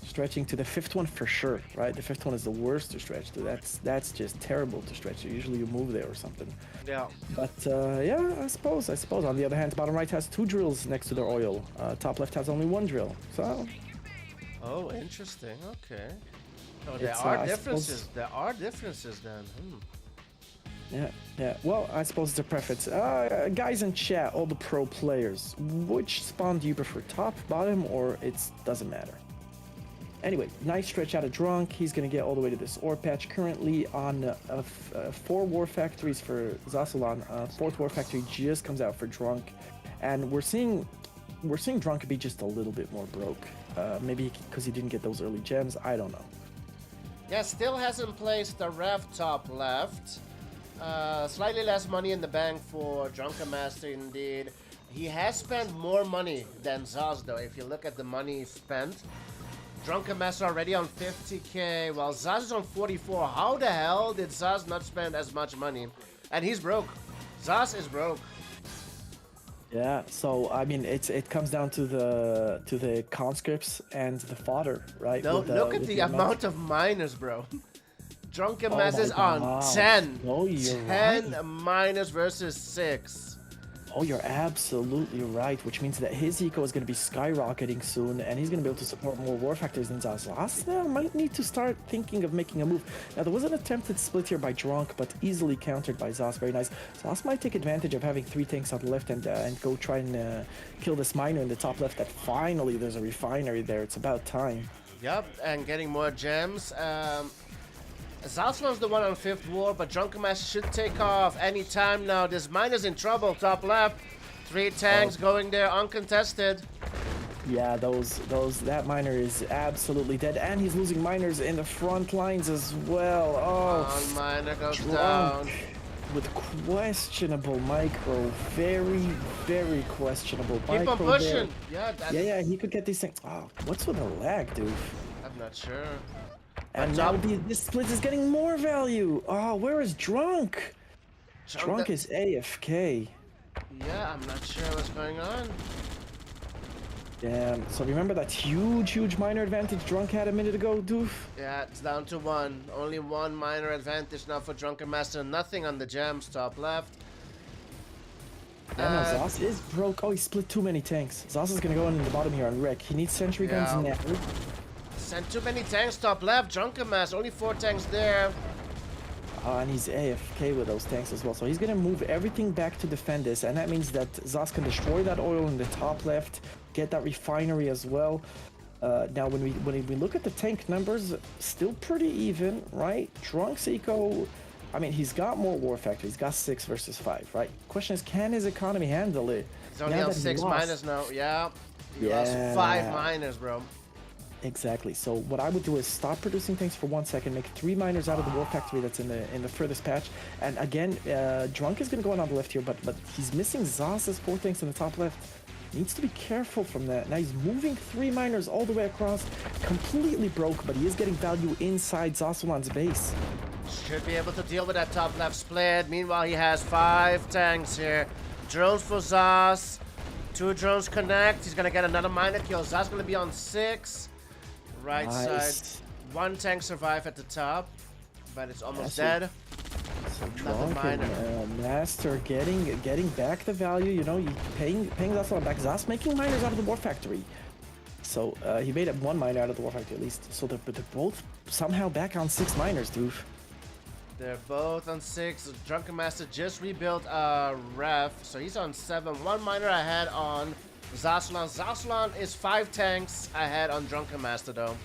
Stretching to the 5th one for sure, right? The 5th one is the worst to stretch to. That's just terrible to stretch to. Usually you move there or something. Yeah. But yeah, I suppose. On the other hand, bottom right has 2 drills next to their oil. Top left has only 1 drill. So. Oh, interesting. Okay. So there It's, are I differences. suppose- There are differences then. Yeah. Well, I suppose it's a preference. Guys in chat, all the pro players, which spawn do you prefer, top, bottom, or it doesn't matter? Anyway, nice stretch out of Drunk. He's gonna get all the way to this ore patch. Currently on 4 war factories for Zasalan. 4th war factory just comes out for Drunk, and we're seeing Drunk be just a little bit more broke. Maybe because he didn't get those early gems. I don't know. Yeah, still hasn't placed the Rev top left. Slightly less money in the bank for Drunken Master indeed. He has spent more money than Zaz though. If you look at the money spent, Drunken Master already on 50k, while Zaz is on 44. How the hell did Zaz not spend as much money? And he's broke. Zaz is broke. Yeah, so I mean, it comes down to the conscripts and the fodder, right? No, With look at with the amount of miners, bro. Drunken Master is on God. 10. Oh, you're 10 right. miners versus 6. Oh, you're absolutely right, which means that his eco is going to be skyrocketing soon, and he's going to be able to support more war factors than Zaz. Zaz now might need to start thinking of making a move. Now, there was an attempted split here by Drunk, but easily countered by Zaz. Very nice. Zaz might take advantage of having 3 tanks on the left and go try and kill this miner in the top left. That finally there's a refinery there. It's about time. Yep, and getting more gems. Zalsman's the one on 5th war, but Drunken Master should take off any time now. This miner's in trouble, top left. 3 tanks going there uncontested. Yeah, that miner is absolutely dead, and he's losing miners in the front lines as well. Oh, One miner goes Drunk down. with questionable micro, very, very questionable Keep micro on there. pushing. Yeah, Yeah, he could get these things. Oh, what's with the lag, dude? I'm not sure. And now this split is getting more value. Oh, where is Drunk? Drunk is AFK. Yeah, I'm not sure what's going on. Damn. So remember that huge miner advantage Drunk had a minute ago, doof? Yeah, it's down to 1. Only 1 minor advantage now for Drunken Master. Nothing on the gems, top left. Yeah, no, Zos is broke. Oh, he split too many tanks. Zos is gonna go in the bottom here on wreck. He needs sentry guns Yeah. now. Sent too many tanks top left. Drunken Master, only 4 tanks there. And he's AFK with those tanks as well. So he's gonna move everything back to defend this, and that means that Zos can destroy that oil in the top left, get that refinery as well. Now, when we look at the tank numbers, still pretty even, right? Drunk's eco, I mean, he's got more war factories. He's got 6 versus 5, right? Question is, can his economy handle it? He's only Now on that he 6 lost- miners now. Yeah. He Yeah. lost 5 miners, bro. Exactly. So what I would do is stop producing things for 1 second, make 3 miners out of the war factory that's in the furthest patch, and again, Drunk is gonna go in on the left here, but he's missing Zaz's 4 tanks in the top left. Needs to be careful from that. Now he's moving 3 miners all the way across, completely broke, but he is getting value inside Zasalan's base. Should be able to deal with that top left split. Meanwhile, he has 5 tanks here. Drones for Zaz. 2 drones connect. He's gonna get another miner kill. Zaz gonna be on 6. Right Nice. side. 1 tank survive at the top, but it's almost Yeah, dead. So Another Drunk and miner. Master getting back the value. You know, you paying Zasalan back. Zaz making miners out of the war factory. So he made up 1 miner out of the war factory at least. So they're both somehow back on 6 miners, dude. They're both on 6. Drunken Master just rebuilt a ref, so he's on 7. 1 miner ahead on Zasalan. Zasalan is 5 tanks ahead on Drunken Master though.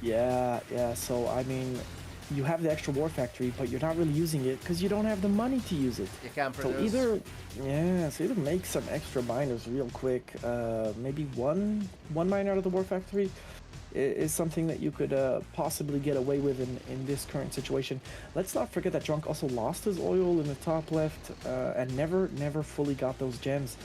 Yeah. So I mean, you have the extra war factory, but you're not really using it because you don't have the money to use it. You can't So produce. either make some extra miners real quick. Maybe one miner out of the war factory is something that you could possibly get away with in this current situation. Let's not forget that Drunk also lost his oil in the top left and never fully got those gems.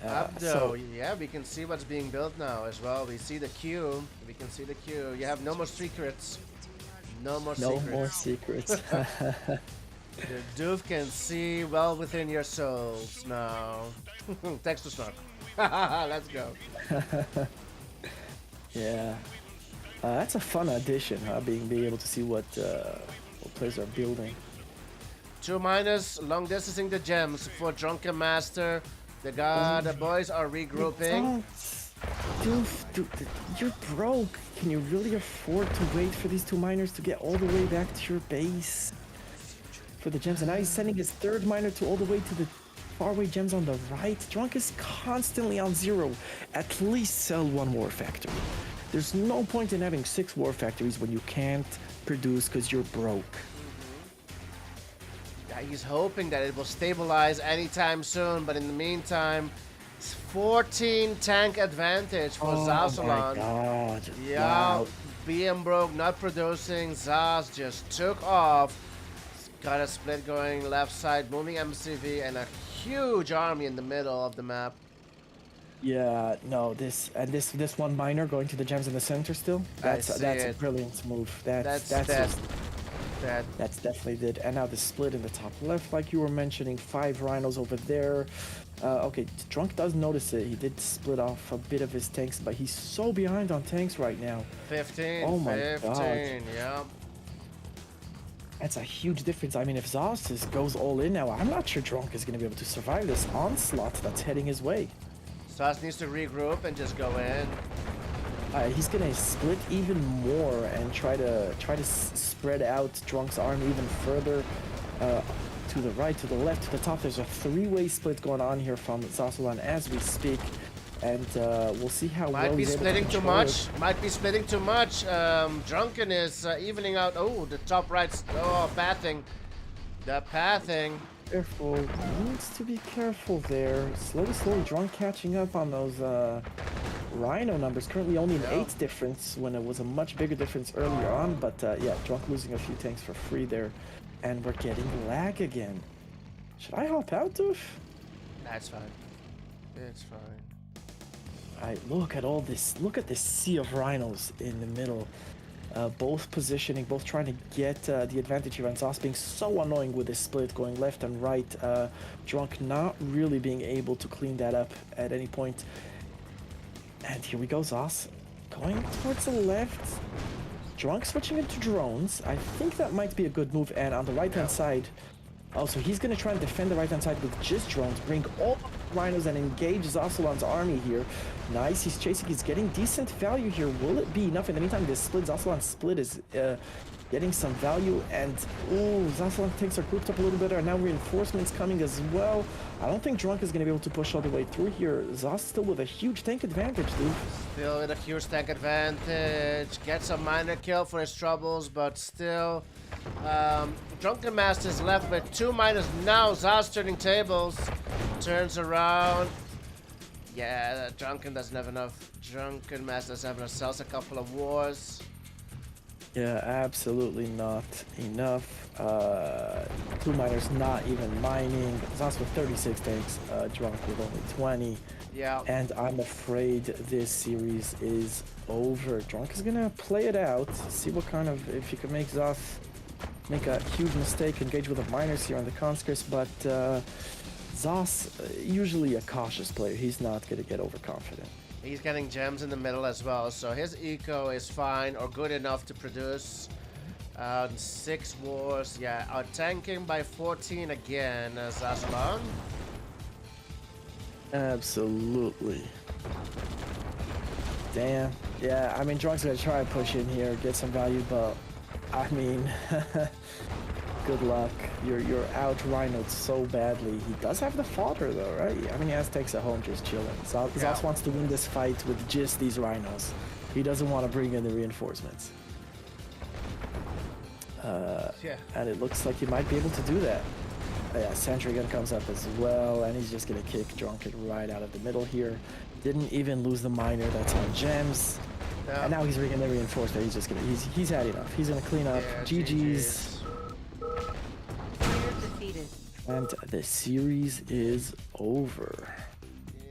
Abdo, yeah, we can see what's being built now as well. We see the queue. We can see the queue. You have no more secrets. No more No secrets. more secrets. The doof can see well within your souls now. Thanks to Snark. Let's go. Yeah. That's a fun addition, huh? Being able to see what players are building. 2 miners long distancing the gems for Drunken Master. The boys are regrouping. Dude, you're broke. Can you really afford to wait for these 2 miners to get all the way back to your base for the gems? And now he's sending his 3rd miner to all the way to the faraway gems on the right. Drunk is constantly on 0. At least sell 1 war factory. There's no point in having 6 war factories when you can't produce because you're broke. Yeah, he's hoping that it will stabilize anytime soon, but in the meantime, it's 14 tank advantage for Oh my Zasalan. god. Yeah, Wow. being broke, not producing. Zaz just took off. Got a split going left side, moving MCV, and a huge army in the middle of the map. Yeah, no, this 1 miner going to the gems in the center still. That's see a it. brilliant move. That's That's dead. just, Dead. that's definitely it. And now the split in the top left, like you were mentioning, 5 rhinos over there. Okay, Drunk does notice it. He did split off a bit of his tanks, but he's so behind on tanks right now. 15, Oh my 15, God. yeah. That's a huge difference. I mean, if Zos just goes all in now, I'm not sure Drunk is going to be able to survive this onslaught that's heading his way. Zaz needs to regroup and just go in. He's gonna split even more and try to spread out Drunk's army even further to the right, to the left, to the top. There's a 3-way split going on here from Zasalan as we speak, and we'll see how Might well be he's able to splitting too control much. it. Might be splitting too much. Drunken is evening out. Oh, the top right. Oh, pathing. The pathing. Careful, needs to be careful there. Slowly, Drunk catching up on those Rhino numbers. Currently only an 8 difference when it was a much bigger difference earlier on. But yeah, Drunk losing a few tanks for free there, and we're getting lag again. Should I hop out, Doof? That's fine. It's fine. Alright, look at all this. Look at this sea of rhinos in the middle. Both positioning, both trying to get the advantage here. And Zos being so annoying with this split going left and right. Drunk not really being able to clean that up at any point. And here we go, Zos going towards the left. Drunk switching into drones. I think that might be a good move. And on the right-hand side, so he's going to try and defend the right-hand side with just drones. Bring all the rhinos and engage Zasalan's army here. Nice, he's chasing, he's getting decent value here. Will it be enough? In the meantime, this split, Zasalan's split is getting some value. And, ooh, Zasalan tanks are grouped up a little bit. And now reinforcements coming as well. I don't think Drunk is going to be able to push all the way through here. Zos still with a huge tank advantage, dude. Still with a huge tank advantage. Gets a minor kill for his troubles, but still. Drunken Master's left with 2 miners now. Zaz turning tables. Turns around. Yeah, Drunken doesn't have enough. Drunken Master doesn't have enough. Sells a couple of wars. Yeah, absolutely not enough. 2 miners not even mining. Zos with 36 tanks, Drunk with only 20. Yeah. And I'm afraid this series is over. Drunk is gonna play it out, see what kind of, if he can make Zos make a huge mistake, engage with the miners here on the conscripts, but Zos, usually a cautious player, he's not gonna get overconfident. He's getting gems in the middle as well, so his eco is fine or good enough to produce 6 wars. Yeah, tanking by 14 again, Zasalan. Absolutely. Damn. Yeah, I mean, Drunk's gonna try and push in here, get some value, but I mean, good luck. You're out rhinoed so badly. He does have the fodder though, right? I mean, Aztecs at home just chilling. Zos wants to win this fight with just these rhinos. He doesn't want to bring in the reinforcements. And it looks like he might be able to do that. Yeah, Sentry Gun comes up as well, and he's just gonna kick Drunken right out of the middle here. Didn't even lose the miner that's on gems. Yeah. And now he's bringing the reinforcement. He's just gonna he's had enough. He's gonna clean up. Yeah, GG's. Leader defeated. And the series is over.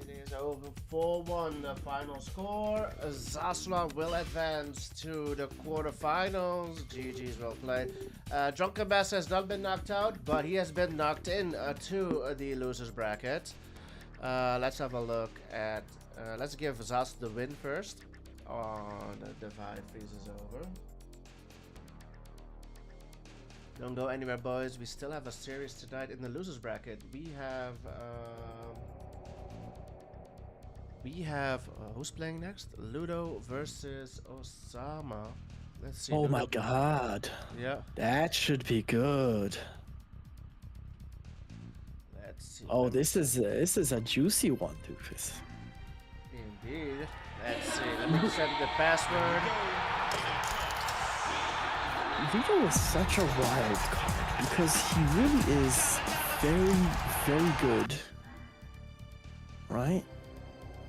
It is over 4-1, the final score. Zaslan will advance to the quarterfinals. GG's well played. Drunken Master has not been knocked out, but he has been knocked in to the losers bracket. Let's have a look at. Let's give Zas the win first. Oh, the divide freezes over. Don't go anywhere, boys. We still have a series tonight in the losers bracket. We have who's playing next? Ludo versus Osama. Let's see. Oh Ludo. my god. Yeah. That should be good. Let's see. Oh, this is a juicy one, Doofus. Indeed. Let's see. Let me set the password. Ludo is such a wild card because he really is very, very good. Right?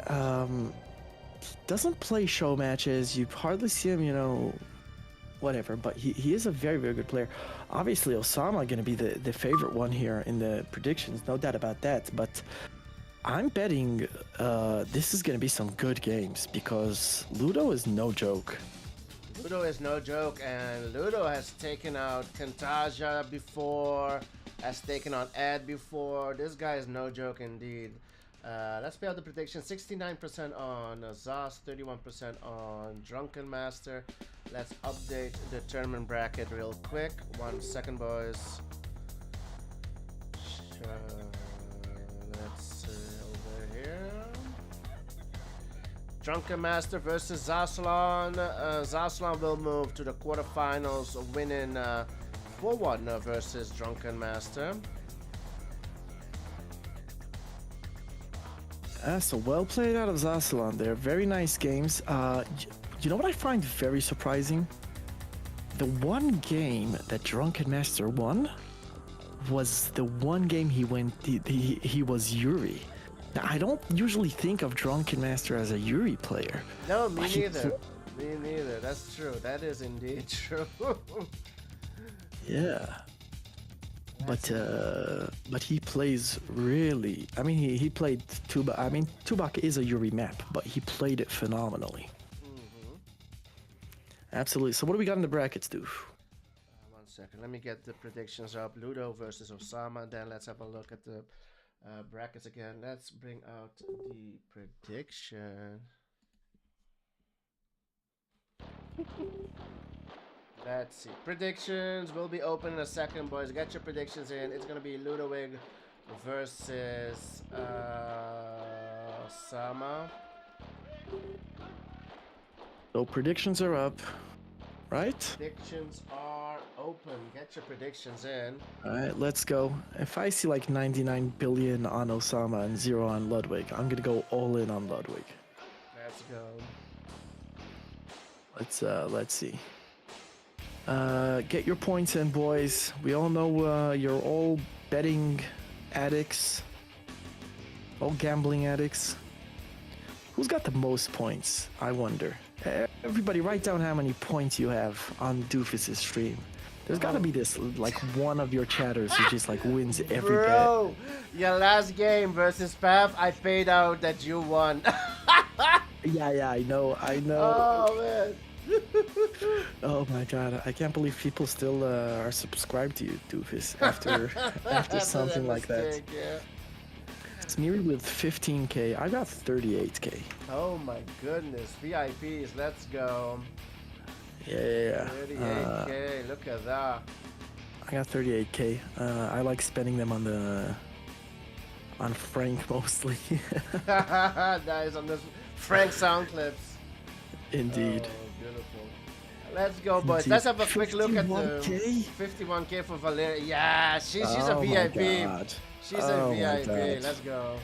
He doesn't play show matches. You hardly see him, you know, whatever. But he is a very, very good player. Obviously, Osama going to be the favorite one here in the predictions. No doubt about that. But I'm betting this is going to be some good games because Ludo is no joke. Ludo is no joke, and Ludo has taken out Kantaja before, has taken on Ed before. This guy is no joke indeed. Let's play out the prediction. 69% on Zos, 31% on Drunken Master. Let's update the tournament bracket real quick. 1 second, boys. Let's see over here. Drunken Master versus Zaslan. Zaslan will move to the quarterfinals, winning 4-1 versus Drunken Master. So well played out of Zaslan there. Very nice games. You know what I find very surprising? The one game that Drunken Master won was the one game he went. He was Yuri. Now, I don't usually think of Drunken Master as a Yuri player. No, me neither. Me neither. That's true. That is indeed true. Yeah. But he plays really. I mean, he played Tuba. I mean, Tubak is a Yuri map, but he played it phenomenally. Absolutely. So what do we got in the brackets, dude? 1 second. Let me get the predictions up. Ludo versus Osama. Then let's have a look at the brackets again. Let's bring out the prediction. Let's see. Predictions will be open in a second, boys. Get your predictions in. It's gonna be Ludwig versus Osama. So predictions are up, right? Predictions are open. Get your predictions in. All right, let's go. If I see like 99 billion on Osama and 0 on Ludwig, I'm gonna go all in on Ludwig. Let's go. Let's see. Get your points in, boys. We all know you're all betting addicts, all gambling addicts. Who's got the most points? I wonder. Everybody, write down how many points you have on Doofus's stream. There's gotta be this, like, one of your chatters who just, like, wins every Bro, your last game versus Pav, I paid out that you won. bet. Yeah, I know. Oh, man. Oh my god, I can't believe people still are subscribed to you, Doofus, after something like that. Yeah. Smeary with 15k, I got 38k. Oh my goodness, VIPs, let's go. Yeah. 38k, look at that. I got 38k. I like spending them on Frank mostly. Nice on this Frank sound clips. Indeed. Oh, beautiful. Let's go, boys. Let's have a quick look at the 51K? 51K for Valeria. Yeah, she's a Oh my VIP. God. She's Oh a my VIP. God. Let's go.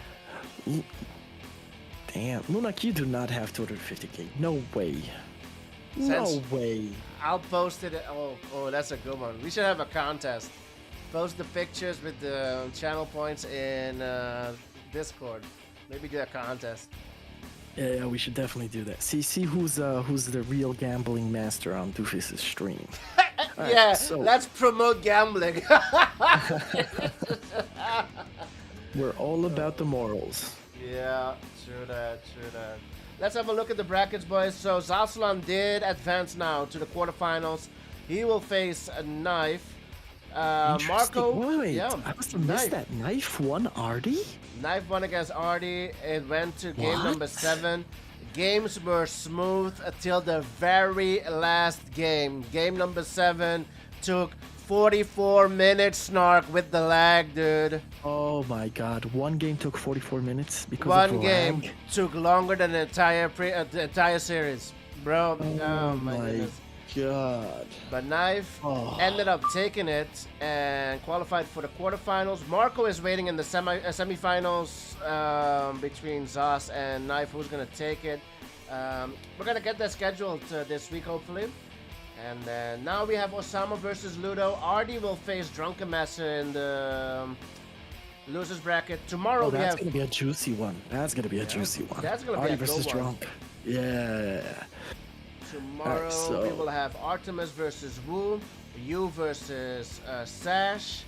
Damn, Lunak, you do not have 250K. No way. No Since- way. I'll post it. Oh, that's a good one. We should have a contest. Post the pictures with the channel points in Discord. Maybe do a contest. Yeah, we should definitely do that. See who's the real gambling master on Doofus's stream. All right, Yeah, so let's promote gambling. we're all about the morals. Yeah, true that. Let's have a look at the brackets, boys. So Zaslan did advance now to the quarterfinals. He will face a Knife. Interesting. Marco, Wait, yeah, I must have missed Knife. that. Knife won Artie? Knife won against Artie. It went to game What? number 7. Games were smooth until the very last game. Game number 7 took 44 minutes, Snark, with the lag, dude. Oh my God! One game took 44 minutes because One of game lag. took longer than the entire series, bro. Oh, my goodness. God! But Knife Oh. ended up taking it and qualified for the quarterfinals. Marco is waiting in the semifinals between Zas and Knife. Who's gonna take it? We're gonna get that scheduled this week, hopefully. And then now we have Osama versus Ludo. Artie will face Drunken Messer in the losers bracket. Tomorrow Oh, we that's have gonna be a juicy one. That's gonna be a juicy one. That's gonna be Artie a good versus one. Drunk. Yeah. tomorrow. Alright, so- We will have Artemis versus Wu, you versus Sash.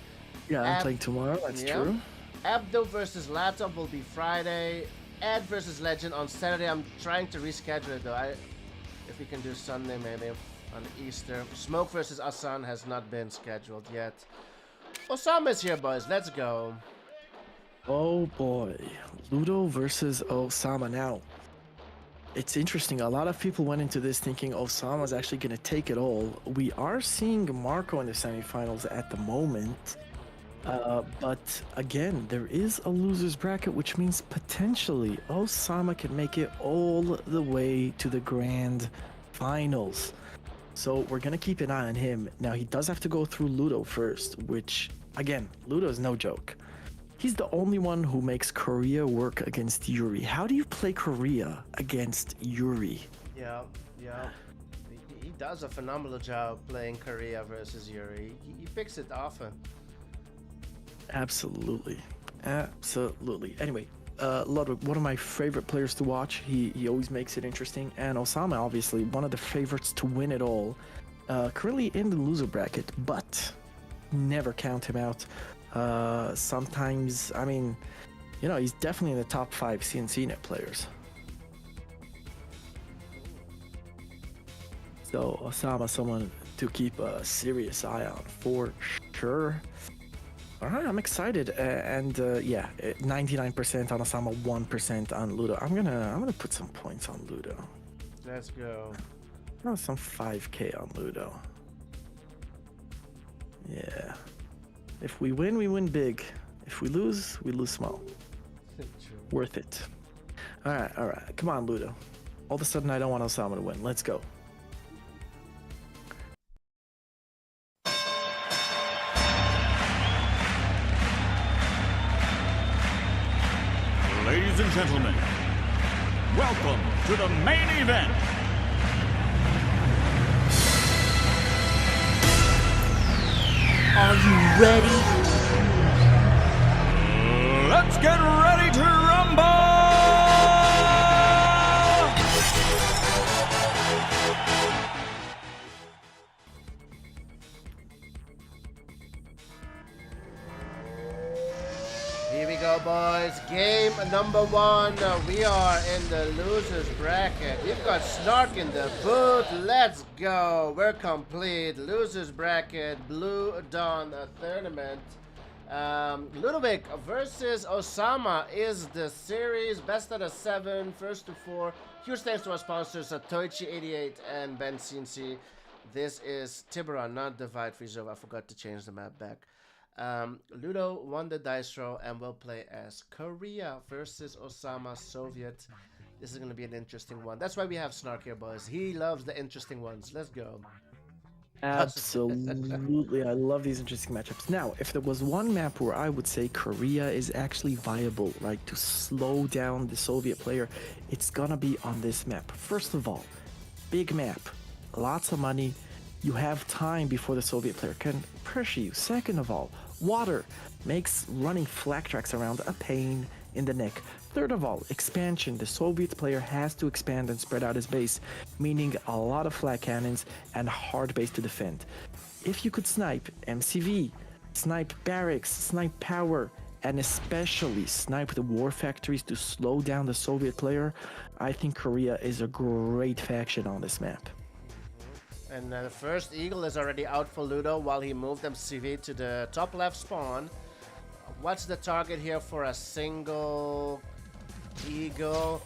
Yeah, I'm Ab- playing tomorrow. That's yeah. true. Abdo versus Laptop will be Friday. Ed versus Legend on Saturday. I'm trying to reschedule it though. If we can do Sunday maybe on Easter. Smoke versus Asan has not been scheduled yet. Osama's here, boys. Let's go. Oh boy, Ludo versus Osama. Now, it's interesting. A lot of people went into this thinking Osama's actually going to take it all. We are seeing Marco in the semifinals at the moment. But again, there is a loser's bracket, which means potentially Osama can make it all the way to the grand finals. So we're going to keep an eye on him. Now, he does have to go through Ludo first, which, again, Ludo is no joke. He's the only one who makes Korea work against Yuri. How do you play Korea against Yuri? Yeah. He does a phenomenal job playing Korea versus Yuri. He picks it often. Absolutely. Anyway, Ludwig, one of my favorite players to watch. He always makes it interesting. And Osama, obviously, one of the favorites to win it all. Currently in the loser bracket, but never count him out. Sometimes, I mean, you know, he's definitely in the top 5 CNCnet players. So Osama, someone to keep a serious eye on for sure. All right, I'm excited, yeah, 99% on Osama, 1% on Ludo. I'm gonna put some points on Ludo. Let's go. Some 5K on Ludo. Yeah. If we win, we win big. If we lose small. True. Worth it. All right. Come on, Ludo. All of a sudden, I don't want Osama to win. Let's go. Ladies and gentlemen, welcome to the main event. Are you ready? Let's get ready to rumble! Here we go, boys. Game number 1. We are in the losers bracket. We've got Snark in the booth. Let's go. We're complete. Losers bracket. Blue Dawn tournament. Ludovic versus Osama is the series. Best out of 7. First to 4. Huge thanks to our sponsors, Satoichi88 and Ben CNC. This is Tiburon, not Divide Free Zone. I forgot to change the map back. Ludo won the dice roll and will play as Korea versus Osama Soviet. This is gonna be an interesting one. That's why we have Snark here, boys. He loves the interesting ones. Let's go. Absolutely, I love these interesting matchups. Now, if there was one map where I would say Korea is actually viable, right, to slow down the Soviet player, it's gonna be on this map. First of all, big map, lots of money. You have time before the Soviet player can pressure you. Second of all, water makes running flak tracks around a pain in the neck. Third of all, expansion. The Soviet player has to expand and spread out his base, meaning a lot of flak cannons and hard base to defend. If you could snipe MCV, snipe barracks, snipe power, and especially snipe the war factories to slow down the Soviet player, I think Korea is a great faction on this map. And the first Eagle is already out for Ludo while he moved MCV to the top left spawn. What's the target here for a single Eagle?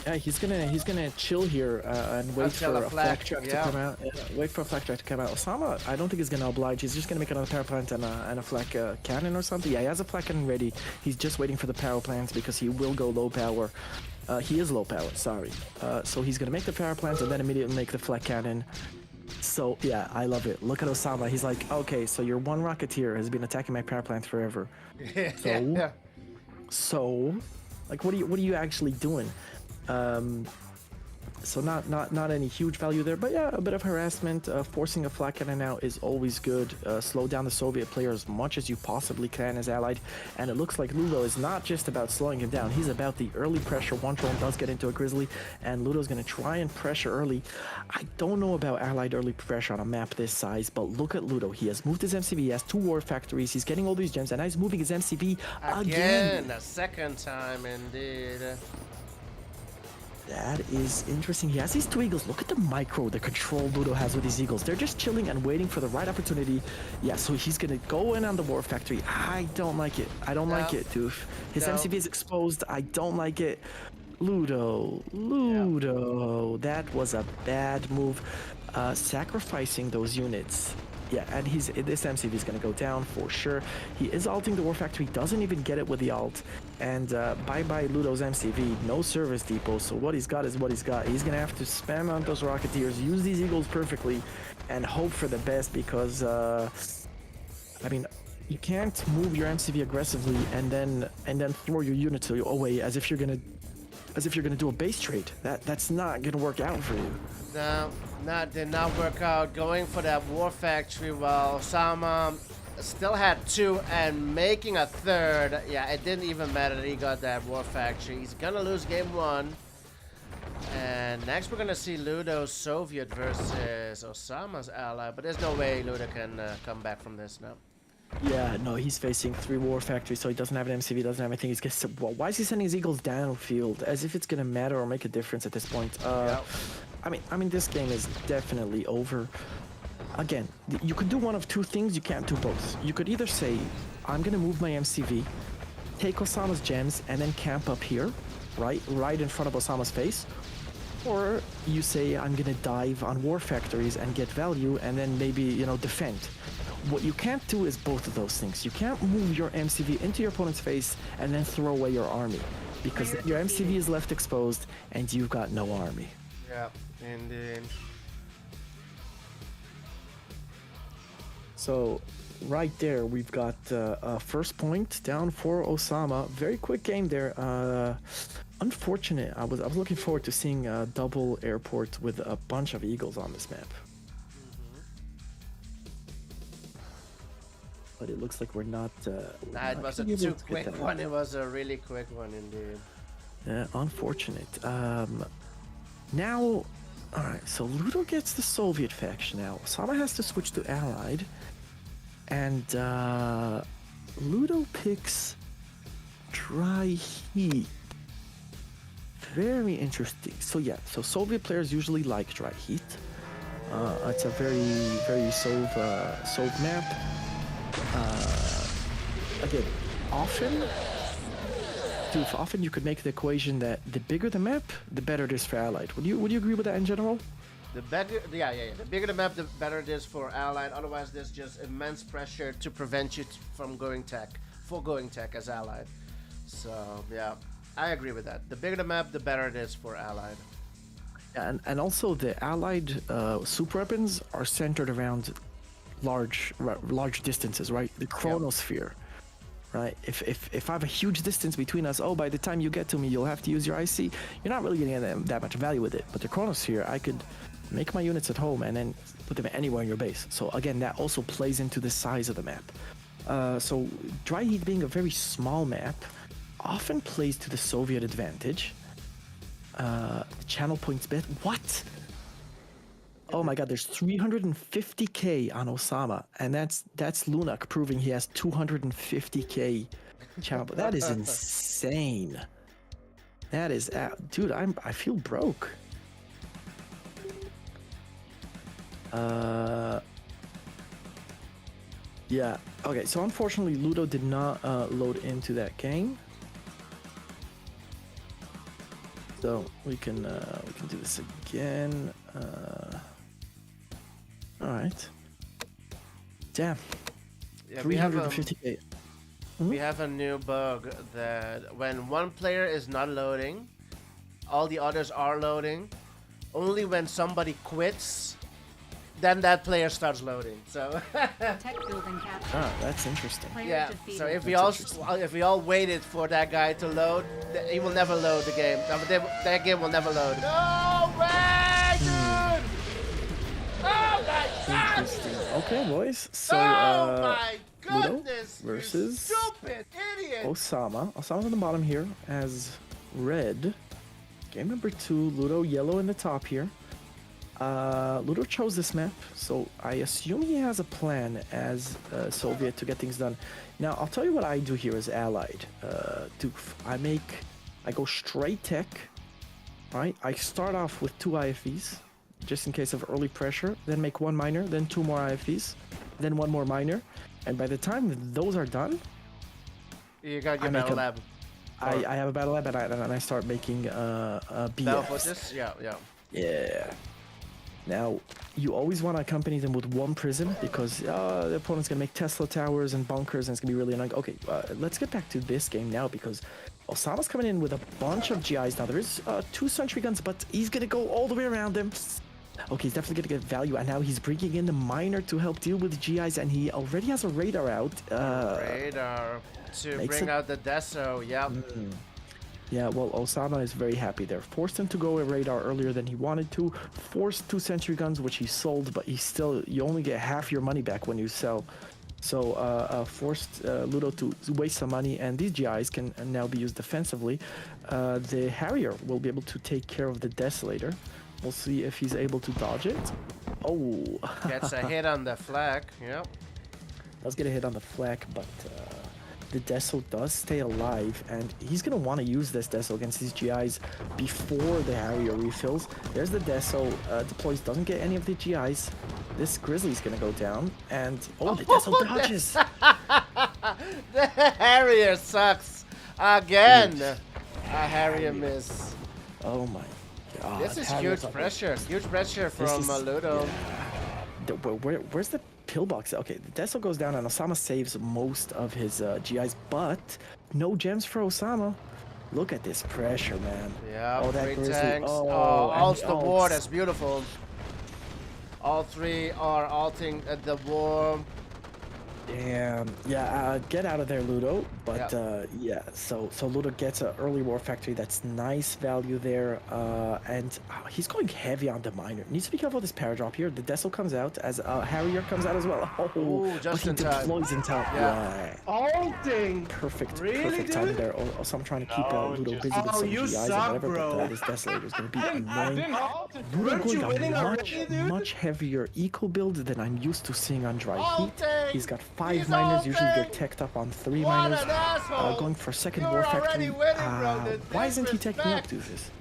Yeah, he's gonna chill here and wait for Until a a flak flak, track to yeah. come out. Wait for a flak track to come out. Osama, I don't think he's gonna oblige. He's just gonna make another power plant and a flak cannon or something. Yeah, he has a flak cannon ready. He's just waiting for the power plants because he will go low power. He is low power, sorry. So he's gonna make the power plant and then immediately make the flak cannon. So yeah, I love it. Look at Osama. He's like, okay, so your one rocketeer has been attacking my power plant forever. Yeah. So, like, what are you actually doing? So not any huge value there, but yeah, a bit of harassment. Forcing a flak cannon out is always good. Slow down the Soviet player as much as you possibly can as allied. And it looks like Ludo is not just about slowing him down. He's about the early pressure. One drone does get into a Grizzly, and Ludo's going to try and pressure early. I don't know about allied early pressure on a map this size, but look at Ludo. He has moved his MCV. He has 2 war factories. He's getting all these gems, and now he's moving his MCV again. A second time, indeed. That is interesting. He has these 2 Eagles. Look at the micro, the control Ludo has with these Eagles. They're just chilling and waiting for the right opportunity. Yeah, so he's going to go in on the war factory. I don't like it. I don't like it, Doof. His MCV is exposed. I don't like it. Ludo. That was a bad move. Sacrificing those units. Yeah, and this MCV is going to go down for sure. He is alting the war factory, doesn't even get it with the alt. And bye-bye Ludo's MCV, no service depot. So what he's got is what he's got. He's going to have to spam on those Rocketeers, use these Eagles perfectly, and hope for the best because, I mean, you can't move your MCV aggressively and then throw your units away as if you're going to do a base trade. That's not going to work out for you. No, did not work out. Going for that war factory while Osama still had 2 and making a 3rd. Yeah, it didn't even matter that he got that war factory. He's gonna lose game 1. And next we're gonna see Ludo Soviet versus Osama's ally. But there's no way Ludo can come back from this now. Yeah, no, he's facing 3 war factories, so he doesn't have an MCV, doesn't have anything. Why is he sending his Eagles downfield? As if it's gonna matter or make a difference at this point. I mean, this game is definitely over. Again, you could do one of 2 things. You can't do both. You could either say, I'm gonna move my MCV, take Osama's gems, and then camp up here, right in front of Osama's face. Or you say, I'm gonna dive on war factories and get value, and then maybe, defend. What you can't do is both of those things. You can't move your MCV into your opponent's face and then throw away your army, because your MCV is left exposed and you've got no army. Yeah, indeed. So right there, we've got first point down for Osama. Very quick game there. Unfortunate. I was looking forward to seeing a double airport with a bunch of Eagles on this map. But it looks like we're not. Nah, it was a too quick one. It was a really quick one indeed. Unfortunate. Now, all right. So Ludo gets the Soviet faction now. Osama has to switch to Allied, and Ludo picks Dry Heat. Very interesting. So yeah. So Soviet players usually like Dry Heat. It's a very Sov map. Again, often you could make the equation that the bigger the map, the better it is for Allied. Would you agree with that in general? The bigger, yeah. The bigger the map, the better it is for Allied. Otherwise, there's just immense pressure to prevent you from going tech as Allied. So yeah, I agree with that. The bigger the map, the better it is for Allied. And also the allied super weapons are centered around large distances, right? The chronosphere, right? If I have a huge distance between us, oh, by the time you get to me, you'll have to use your IC. You're not really getting that much value with it. But the chronosphere, I could make my units at home and then put them anywhere in your base. So again, that also plays into the size of the map. So Dry Heat being a very small map often plays to the Soviet advantage. Channel points bet. What? Oh my god, there's 350k on Osama, and that's Lunak proving he has 250k channel. That is insane. That is, dude. I feel broke. Yeah. Okay. So unfortunately, Ludo did not load into that game. So we can do this again. All right. Damn. Yeah, 350k. We have a new bug that when one player is not loading, all the others are loading. Only when somebody quits, then that player starts loading. So Tech building captured. Ah, that's interesting. Player yeah. defeated. So if That's we all waited for that guy to load, he will never load the game. That game will never load. No way, dude! Oh my god! Interesting. Okay, boys. So Oh my Ludo goodness! You versus stupid idiot! Osama. Osama's on the bottom here as red. Game number 2. Ludo yellow in the top here. Ludo chose this map, so I assume he has a plan as Soviet to get things done. Now, I'll tell you what I do here as Allied. I go straight tech, right? I start off with 2 IFVs, just in case of early pressure, then make 1 miner, then 2 more IFVs, then 1 more miner, and by the time those are done, You got your I make battle a- lab. I have a battle lab and I start making Battle BFs. fortress? Yeah. Yeah. Now, you always want to accompany them with 1 prism because the opponent's going to make Tesla towers and bunkers and it's going to be really annoying. Okay, let's get back to this game now because Osama's coming in with a bunch of GIs. Now, there is 2 sentry guns, but he's going to go all the way around them. Okay, he's definitely going to get value, and now he's bringing in the miner to help deal with the GIs, and he already has a radar out. Radar to makes bring it- out the Deso. Yeah. Yeah, well, Osama is very happy there. Forced him to go with radar earlier than he wanted to. Forced 2 sentry guns, which he sold, but you only get half your money back when you sell. So forced Ludo to waste some money, and these GIs can now be used defensively. The Harrier will be able to take care of the Desolator. We'll see if he's able to dodge it. Oh, Gets a hit on the flag. Yep. does get a hit on the flak, but the Deso does stay alive, and he's going to want to use this Deso against these GIs before the Harrier refills. There's the Deso, deploys, doesn't get any of the GIs. This Grizzly's going to go down, and the Deso dodges. The Harrier sucks again. A Harrier miss. Oh my god. This is Harrier's huge up- pressure. Huge pressure This from is- Ludo. Where's the pillbox? Okay, the Deso goes down, and Osama saves most of his GIs, but no gems for Osama. Look at this pressure, man. Yeah, Oh, that 3 Grizzly. tanks. Oh, Oh, and ults the war. ults. That's beautiful. All 3 are ulting at the war. Damn. Yeah, get out of there, Ludo. But Yeah. so Ludo gets an early war factory. That's nice value there. And he's going heavy on the miner. Needs to be careful of this paradrop here. The Deso comes out as Harrier comes out as well. Oh, Ooh, but just he in time. deploys in time. Yeah. Ulting! Perfect, Really, perfect timing dude? there. So I'm trying to keep No, Ludo just- busy with Oh, some you GIs and suck, whatever, bro. but this Desolator is going to be I annoying. didn't ult. Ludo Weren't you going winning a already, dude? much heavier eco build than I'm used to seeing on Dry Heat. Ulting! He's got 5 He's miners, usually they're ulting! teched up on 3 What miners. an asshole! Going for second You're war already factory. winning, bro. The Why isn't he taking up disrespect. to this?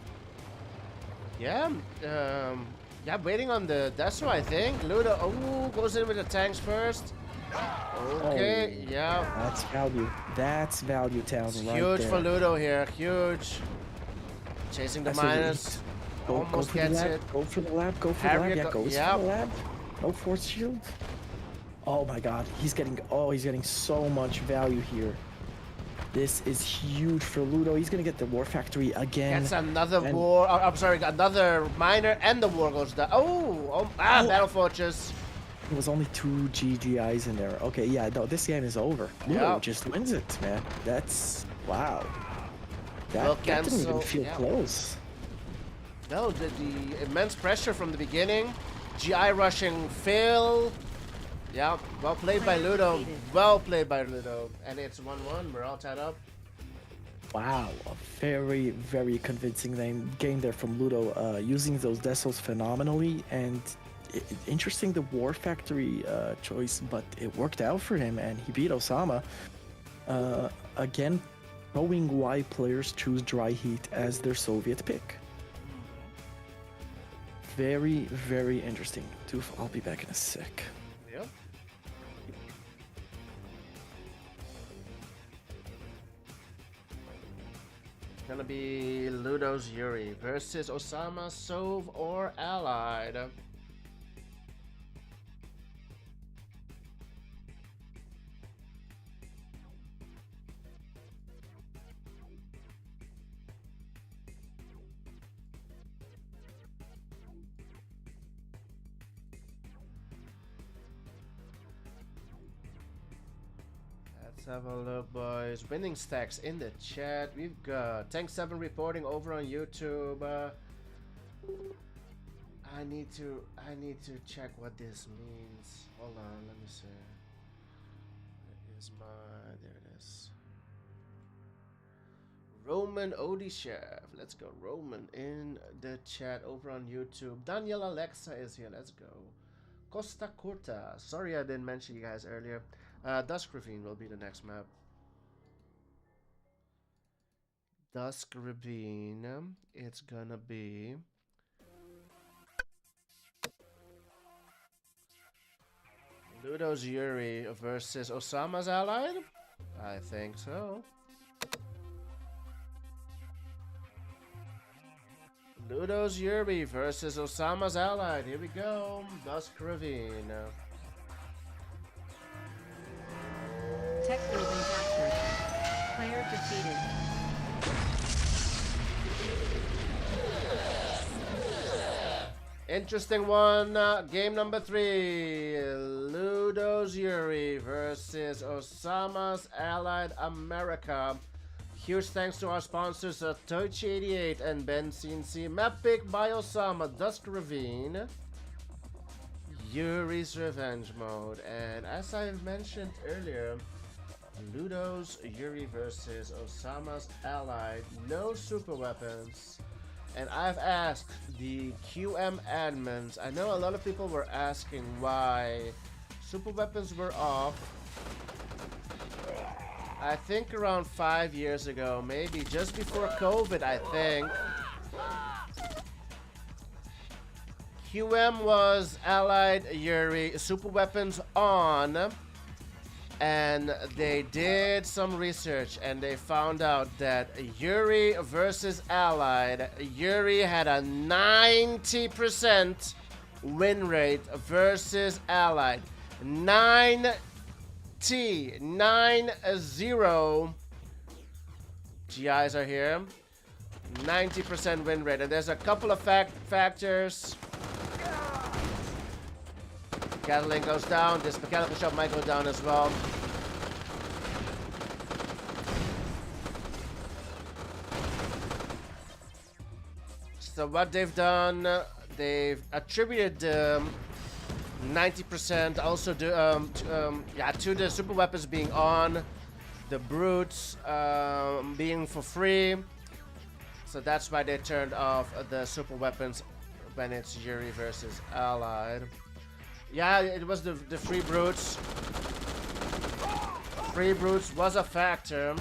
Yeah, waiting on the Deso, I think. Ludo, goes in with the tanks first. Okay, Oh. yeah. That's value. That's value town It's right huge there. for Ludo here, huge. Chasing the That's what it miners. is. Go Almost for the gets lab. it. Go for the lab. Go for the Harrier lab. Yeah, go- goes yep. for the lab. No force shield. Oh my god, he's getting so much value here. This is huge for Ludo. He's gonna get the War Factory again. That's another And- war. I'm sorry, another miner, and the war goes down. Battle Fortress. There was only 2 GGIs in there. Okay, yeah, no, this game is over. Ludo Yeah. just wins it, man. That's wow. Well, That didn't even cancel, feel yeah. close. No, the immense pressure from the beginning. GI rushing Phil. Yeah, well played by Ludo. Well played by Ludo. And it's 1-1. We're all tied up. Wow, a very, very convincing game there from Ludo, using those decimals phenomenally, and interesting the War Factory choice, but it worked out for him, and he beat Osama. Again, showing why players choose Dry Heat as their Soviet pick. Very, very interesting. Doof, I'll be back in a sec. Yep. It's gonna be Ludo's Yuri versus Osama, Sov, or Allied. Let's have a look, boys. Winning stacks in the chat. We've got Tank7 reporting over on YouTube. I need to check what this means. Hold on, let me see. There it is. Roman Odishev. Let's go. Roman in the chat over on YouTube. Daniel Alexa is here. Let's go. Costa Curta. Sorry I didn't mention you guys earlier. Dusk Ravine will be the next map. Dusk Ravine. It's gonna be Ludo's Yuri versus Osama's Allied? I think so. Ludo's Yuri versus Osama's Allied. Here we go. Dusk Ravine. Tech building captured. Player defeated. Interesting one. Game number 3. Ludo's Yuri versus Osama's Allied America. Huge thanks to our sponsors Toichi88 and Benzene C. Map pick by Osama, Dusk Ravine. Yuri's Revenge mode. And as I mentioned earlier, Ludo's Yuri versus Osama's Allied. No super weapons. And I've asked the QM admins. I know a lot of people were asking why super weapons were off. I think around 5 years ago, maybe just before COVID, I think. QM was Allied Yuri, super weapons on. And they did some research and they found out that Yuri versus Allied, Yuri had a 90% win rate versus Allied. 90. GIs are here. 90% win rate. And there's a couple of factors. Gatling goes down. This mechanical shop might go down as well. So what they've done, they've attributed 90% also to the super weapons being on, the brutes being for free. So that's why they turned off the super weapons when it's Yuri versus Allied. Yeah, it was the free brutes. Free brutes was a factor.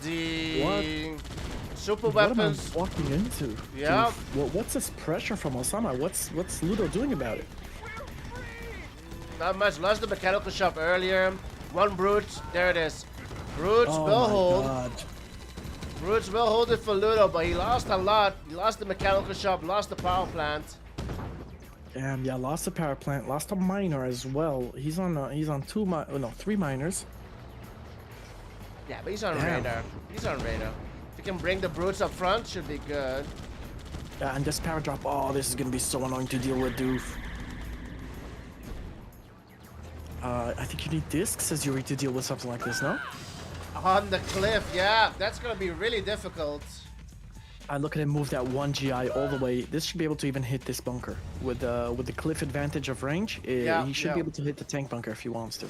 The super weapons. What am I walking into? Yeah. What's this pressure from Osama? What's Ludo doing about it? Not much. Lost the mechanical shop earlier. One brute. There it is. Brutes Oh will my hold. God. Brutes will hold it for Ludo, but he lost a lot. He lost the mechanical shop, lost the power plant. Damn, yeah, lost a power plant, lost a miner as well. He's on 3 miners. Yeah, but he's on Damn. radar. He's on radar. If he can bring the brutes up front, should be good. Yeah, and this power drop, oh, this is gonna be so annoying to deal with, doof. I think you need discs as Yuri to deal with something like this, no? On the cliff, yeah, that's gonna be really difficult. I look at him move that 1 GI all the way. This should be able to even hit this bunker. With the cliff advantage of range, he should be able to hit the tank bunker if he wants to.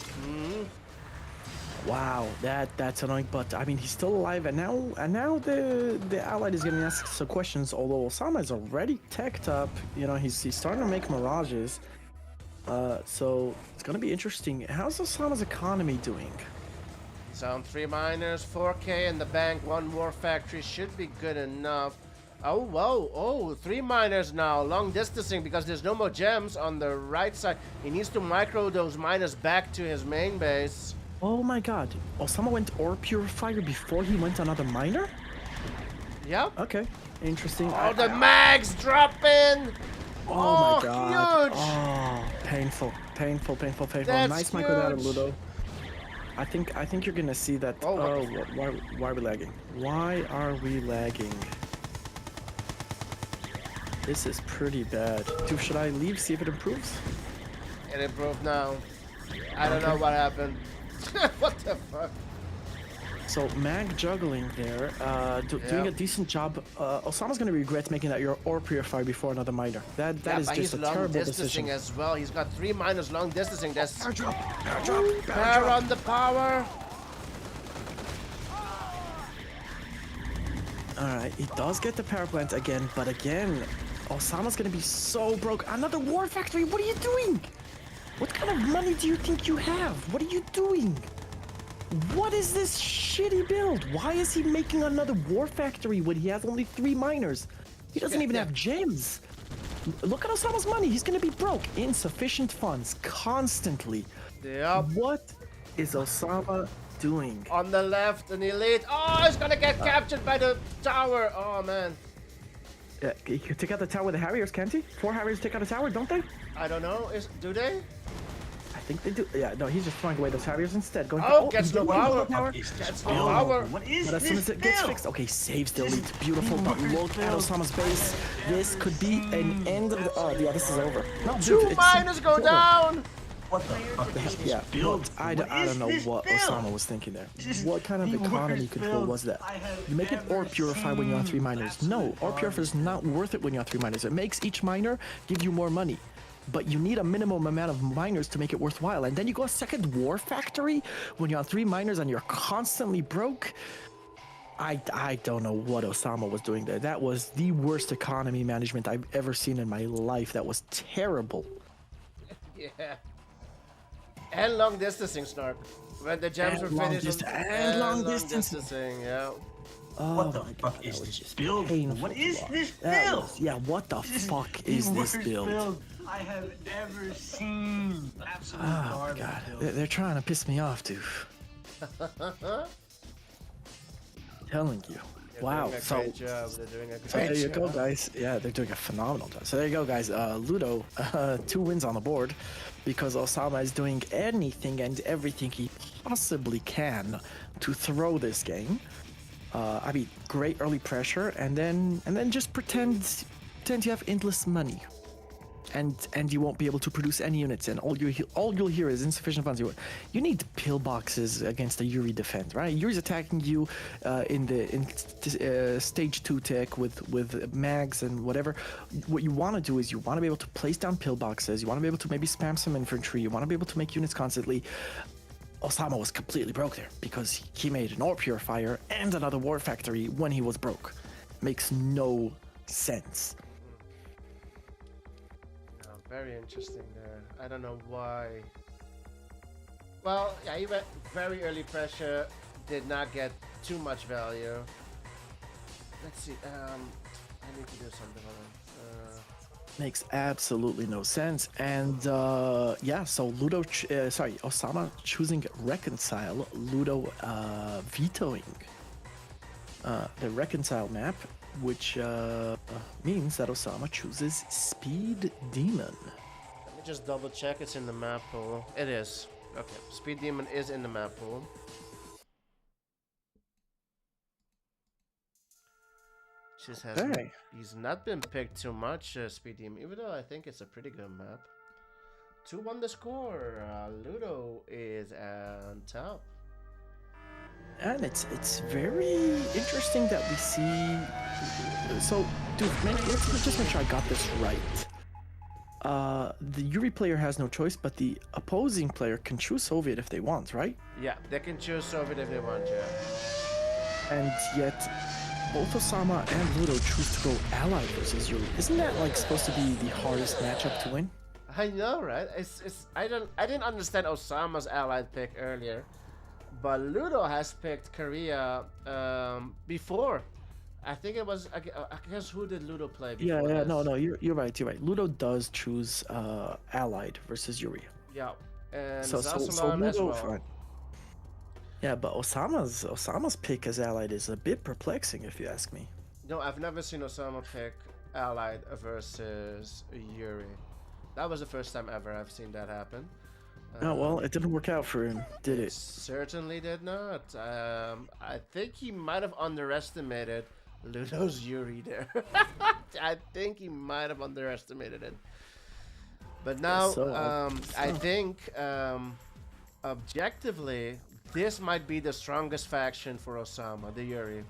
Wow, that's annoying, but I mean he's still alive, and now the allied is getting asked some questions. Although Osama is already teched up, you know, he's starting to make mirages. So it's gonna be interesting. How's Osama's economy doing? He's on 3 miners, 4K in the bank, 1 war factory should be good enough. Oh, whoa, oh, 3 miners now, long distancing because there's no more gems on the right side. He needs to micro those miners back to his main base. Oh my god, Osama went ore purifier before he went another miner? Yep. Okay, interesting. Oh, the mags dropping! Oh my god. Huge! Oh, painful. That's Nice micro data, huge. Ludo. I think you're gonna see that. Oh, Oh, why are we lagging? Why are we lagging? This is pretty bad. Dude, should I leave, see if it improves? It improved now. I don't know what happened. What the fuck? So mag juggling there, doing a decent job. Osama's gonna regret making that your ore purifier before another miner. That is but just a he's long terrible distancing decision. as well. He's got 3 miners long distancing. There's Power drop. power on the power. Alright, he does get the power plant again, but again, Osama's gonna be so broke. Another war factory, what are you doing? What kind of money do you think you have? What are you doing? What is this shitty build? Why is he making another war factory when he has only 3 miners? He doesn't even have gems. Look at Osama's money. He's gonna be broke. Insufficient funds constantly. Yep. What is Osama doing? On the left, an elite. Oh, he's gonna get captured by the tower. Oh, man. He could take out the tower with the Harriers, can't he? 4 Harriers take out a tower, don't they? I don't know. Do they? I think they do. Yeah, no, he's just throwing away those Harriers instead. Going Oh, for, gets he's no going for the power. tower. Gets no power. What is But as soon this as it gets build? fixed, okay, saves the elite. Beautiful, but look at Osama's base. This could be an end of the. Oh, yeah, this is over. No, dude, 2 it's miners go over. down. What the fuck is this Yeah, build? but I don't know what Osama was thinking there. What kind of economy control was that? You make it ore purify when you're on 3 miners. No, ore purify is not worth it when you're on 3 miners. It makes each miner give you more money. But you need a minimum amount of miners to make it worthwhile. And then you go a second war factory when you're on 3 miners and you're constantly broke. I don't know what Osama was doing there. That was the worst economy management I've ever seen in my life. That was terrible. Yeah. And long distancing, Snark. When the gems And were long finished. and long distancing. distancing, yeah. Oh What the my fuck God, is that was this just build? painful What to is watch. this That build? was- yeah, what the fuck is the this worst build? I have ever seen. Absolute Oh my garbage God, build. they're trying to piss me off, dude. Telling you. Wow. Doing a So great job. They're doing a so great there you go, job. guys. Yeah, they're doing a phenomenal job. So there you go, guys. Ludo, 2 wins on the board because Osama is doing anything and everything he possibly can to throw this game. I mean, great early pressure, and then just pretend you have endless money, and you won't be able to produce any units, and all you'll hear is insufficient funds. You need pillboxes against a Yuri defense, right? Yuri's attacking you in stage 2 tech with mags and whatever. What you want to do is you want to be able to place down pillboxes. You want to be able to maybe spam some infantry. You want to be able to make units constantly. Osama was completely broke there because he made an ore purifier and another war factory when he was broke. Makes no sense. Oh, very interesting there. I don't know why. Well, yeah, he went very early pressure. Did not get too much value. Let's see. I need to do something on him. Makes absolutely no sense. And yeah, so Osama choosing reconcile, Ludo vetoing the reconcile map. which means that Osama chooses Speed Demon. Let me just double check it's in the map pool. It is. Okay, Speed Demon is in the map pool. Just has Okay. he's not been picked too much, Speed Demon, even though I think it's a pretty good map. 2-1 the score. Ludo is on top. And it's very interesting that we see. So, dude, let's just make sure I got this right. The Yuri player has no choice, but the opposing player can choose Soviet if they want, right? Yeah, they can choose Soviet if they want, yeah. And yet, both Osama and Ludo choose to go ally versus Yuri. Isn't that like supposed to be the hardest matchup to win? I know, right? I didn't understand Osama's allied pick earlier, but Ludo has picked Korea before. I think it was. I guess who did Ludo play before? Yeah, this? no, you're right. Ludo does choose allied versus Yuri. Yeah, and So Zasalan as Ludo, well. fine. Yeah, but Osama's pick as allied is a bit perplexing, if you ask me. No, I've never seen Osama pick allied versus Yuri. That was the first time ever I've seen that happen. Oh well, it didn't work out for him, did it? Certainly did not. I think he might have underestimated Ludo's Yuri there. I think he might have underestimated it. But now, I think objectively, this might be the strongest faction for Osama, the Yuri.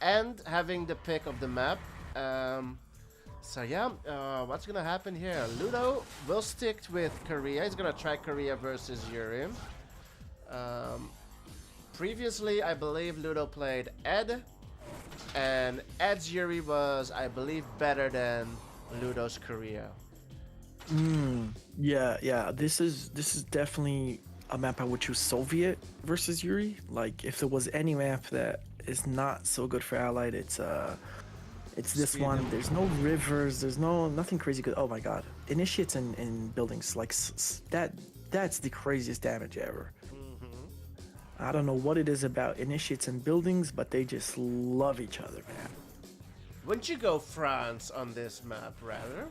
And having the pick of the map. So yeah, what's gonna happen here? Ludo will stick with Korea. He's gonna try Korea versus Yuri. Previously, I believe Ludo played Ed, and Ed's Yuri was, I believe, better than Ludo's Korea. Yeah. This is definitely a map I would choose Soviet versus Yuri. Like if there was any map that is not so good for allied, it's this Speed one. Demon. There's no rivers. There's nothing crazy good. Oh my god, initiates in buildings like that's the craziest damage ever. I don't know what it is about initiates and buildings, but they just love each other, man. Wouldn't you go France on this map rather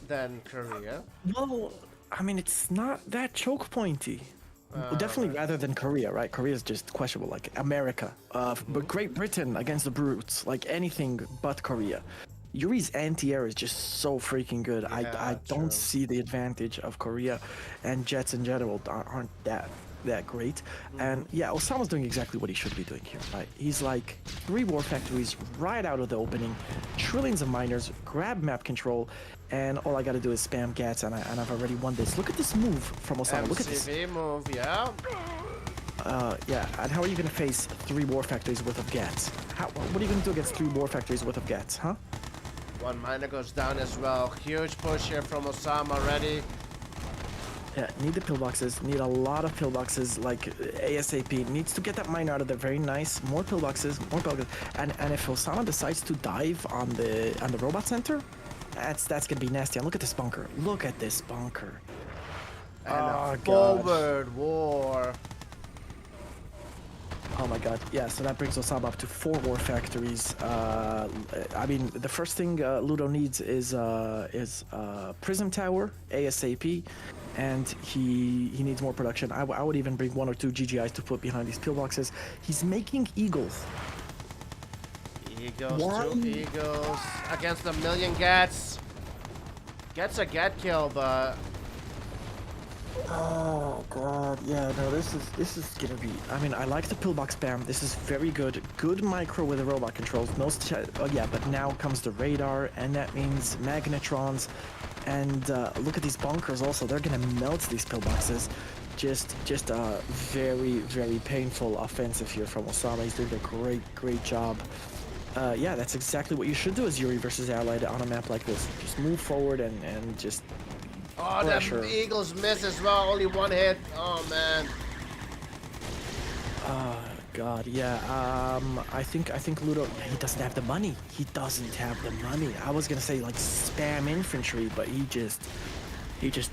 than Korea? Well, I mean, it's not that choke pointy. Definitely rather than Korea, right? Korea's just questionable, like America. But Great Britain against the Brutes, like anything but Korea. Yuri's anti-air is just so freaking good. I don't true. see the advantage of Korea, and jets in general aren't that great. And yeah, Osama's doing exactly what he should be doing here, right? He's like 3 war factories right out of the opening, trillions of miners, grab map control, and all I gotta do is spam gats, and I've already won this. Look at this move from Osama. Look at this. MCV move, yeah. Yeah, and how are you gonna face 3 war factories worth of gats? What are you gonna do against 3 war factories worth of gats, huh? One miner goes down as well. Huge push here from Osama already. Yeah, need the pillboxes, need a lot of pillboxes, like ASAP. Needs to get that mine out of there, very nice. More pillboxes, and if Osama decides to dive on the robot center, that's gonna be nasty. And look at this bunker. Look at this bunker. And Oh, a gosh. forward war. Oh my god, yeah, so that brings Osama up to 4 war factories. I mean, the first thing Ludo needs is Prism Tower, ASAP, and he needs more production. I would even bring 1 or 2 GGIs to put behind these pillboxes. He's making Eagles. Eagles, Why? 2 Eagles against a million gats. Gets a gat kill, but Oh god, yeah, no, this is gonna be. I mean, I like the pillbox spam. This is very good. Good micro with the robot controls. Oh yeah, but now comes the radar, and that means magnetrons. And look at these bunkers. Also, they're gonna melt these pillboxes. Just a very, very painful offensive here from Osama. He's doing a great job. Yeah, that's exactly what you should do as Yuri versus Allied on a map like this. Just move forward and just. oh, Pressure. the Eagles miss as well. Only 1 hit. Oh man. God, yeah. I think Ludo, he doesn't have the money. He doesn't have the money. I was gonna say like spam infantry, but he just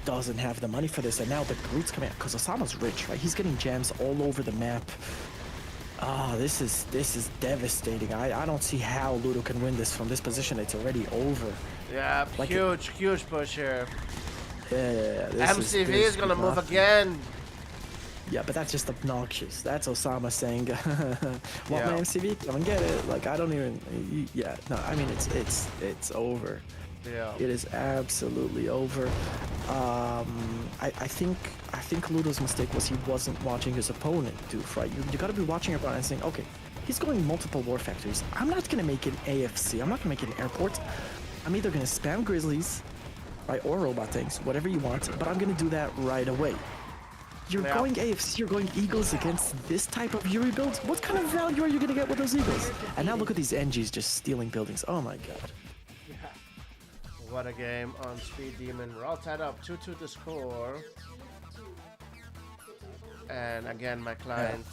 doesn't have the money for this. And now the Groot's coming out because Osama's rich, right? He's getting gems all over the map. Oh, this is devastating. I don't see how Ludo can win this from this position. It's already over. Yeah, Like huge push here. Yeah, MCV is gonna move again. Yeah, but that's just obnoxious. That's Osama saying, "Want Yeah. my MCV? Come and get it." Like I don't even. Yeah, no. I mean, it's over. Yeah. It is absolutely over. I think Ludo's mistake was he wasn't watching his opponent, dude. Right? You gotta be watching your opponent and saying, okay, he's going multiple war factories. I'm not gonna make an AFC. I'm not gonna make an airport. I'm either gonna spam grizzlies, right, or robot tanks, whatever you want. But I'm gonna do that right away. You're Yeah. going AFC, you're going Eagles against this type of Yuri build? What kind of value are you gonna get with those Eagles? And now look at these NGs just stealing buildings. Oh my god. What a game on Speed Demon. We're all tied up, 2-2 to score. And again, my client.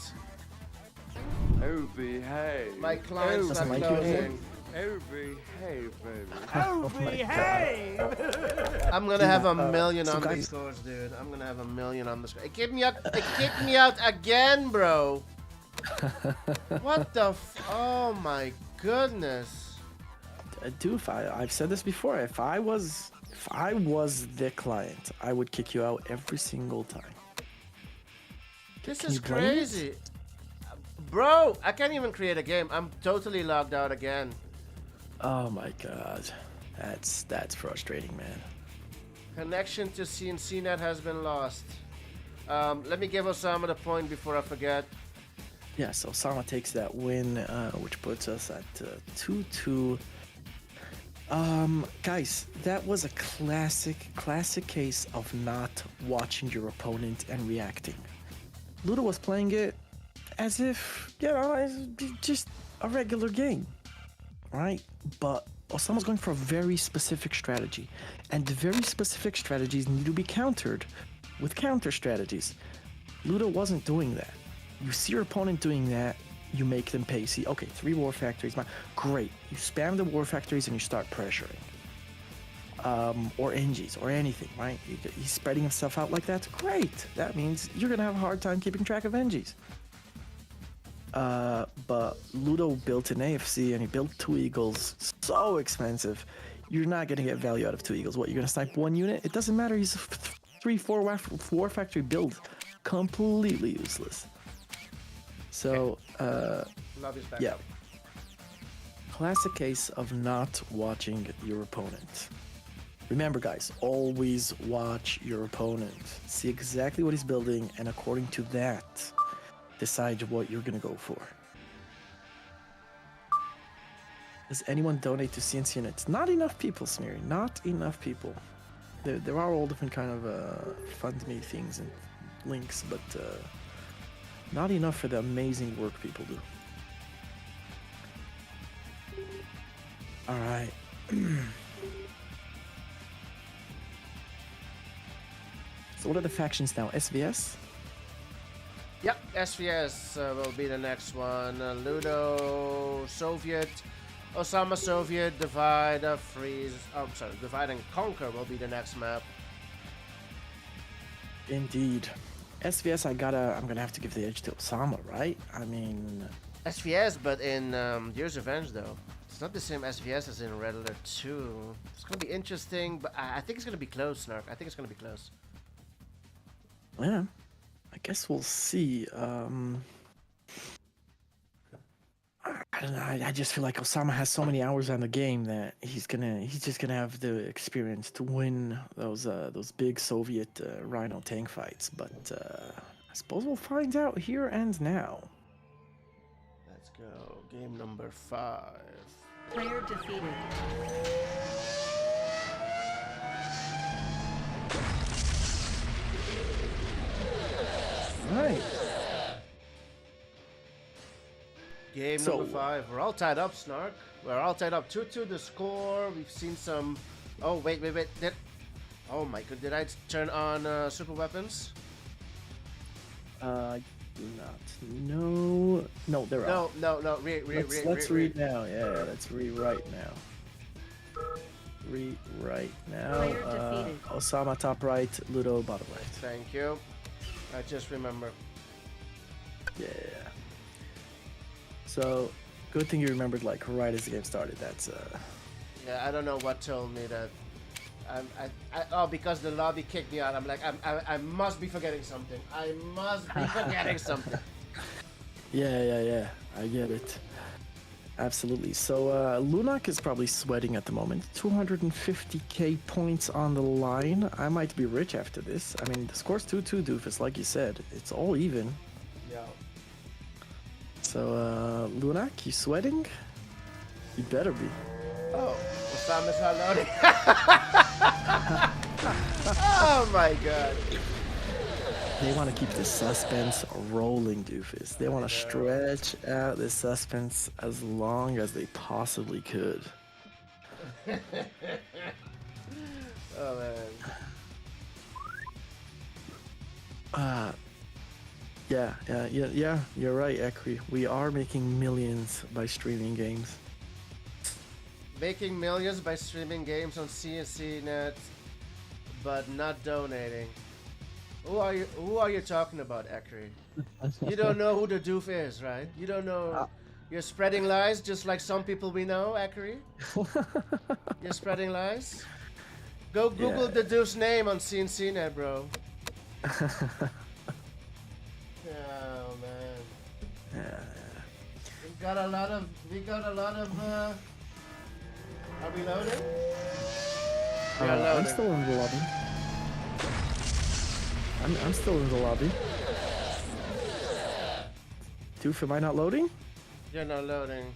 Oh, behave. My client's Doesn't not like you anymore? closing. Oh, behave, baby. Oh, behave! I'm gonna have a million so on guys- these scores, dude. I'm gonna have a million on the score. It kicked me out. It kicked me out again, bro. What the? Oh my goodness. Dude, I've said this before. If I was the client, I would kick you out every single time. This Can is you blame it? crazy. Bro, I can't even create a game. I'm totally logged out again. Oh my god, that's frustrating, man. Connection to CNCnet has been lost. Let me give Osama the point before I forget. Yeah, so Sama takes that win, which puts us at 2-2. Guys, that was a classic case of not watching your opponent and reacting. Ludo was playing it as if, it's just a regular game, right? But Osama's going for a very specific strategy, and the very specific strategies need to be countered with counter strategies. Ludo wasn't doing that. You see your opponent doing that, you make them pay. See, okay, 3 war factories, great. You spam the war factories and you start pressuring. Or NGs, or anything, right? He's spreading himself out like that, great. That means you're gonna have a hard time keeping track of NGs. But Ludo built an AFC and he built 2 Eagles, so expensive. You're not gonna get value out of 2 Eagles. What, you're gonna snipe 1 unit? It doesn't matter, he's a 3-4 war factory build. Completely useless. So, Love is back. yeah. Classic case of not watching your opponent. Remember, guys, always watch your opponent. See exactly what he's building, and according to that, decide what you're gonna go for. Does anyone donate to CNC Units? Not enough people, Smeary. Not enough people. There are all different kind of fund me things and links, but not enough for the amazing work people do. All right. So what are the factions now? SVS? Yep, SVS will be the next one. Ludo, Soviet, Osama Soviet, Divide, Freeze. Oh, sorry, Divide and Conquer will be the next map. Indeed. SVS, I'm gonna have to give the edge to Osama, right? I mean, SVS, but in Year's Revenge, though. It's not the same SVS as in Red Alert 2. It's gonna be interesting, but I think it's gonna be close, Snark. I think it's gonna be close. yeah. I guess we'll see. I don't know. I just feel like Osama has so many hours on the game that he's just gonna have the experience to win those big Soviet Rhino tank fights. But I suppose we'll find out here and now. Let's go. Game number 5. Player defeated. Right. Game So- number 5. We're all tied up, Snark. We're all tied up. 2-2 the score. We've seen some... Oh, wait. Oh my god, did I turn on super weapons? No, they're No, off. no. Let's read now. Yeah, let's rewrite now. Rewrite now. Player defeated. Osama top right, Ludo bottom right. Thank you. I just remember. Yeah. So, good thing you remembered like right as the game started. That's Yeah, I don't know what told me that. Oh, because the lobby kicked me out. I'm like, I must be forgetting something. I must be forgetting something. Yeah. I get it. Absolutely. So Lunak is probably sweating at the moment. 250k points on the line. I might be rich after this. I mean, the score's 2-2, Doofus, like you said. It's all even. Yeah. So, Lunak, you sweating? You better be. Oh, Osama's not loading. Oh my god. They want to keep the suspense rolling, Doofus. They want to stretch out the suspense as long as they possibly could. Oh man. Yeah, you're right, Ekri. We are making millions by streaming games. Making millions by streaming games on CNCnet, but not donating. Who are you talking about, Ekri? You don't know who the doof is, right? You don't know. You're spreading lies just like some people we know, Ekri. You're spreading lies. Go Google the doof's name on CNCnet, bro. Oh man. Yeah. We got a lot of. Are we loading? We are I'm loading. still in the lobby. I'm still in the lobby. Doof, am I not loading? You're not loading.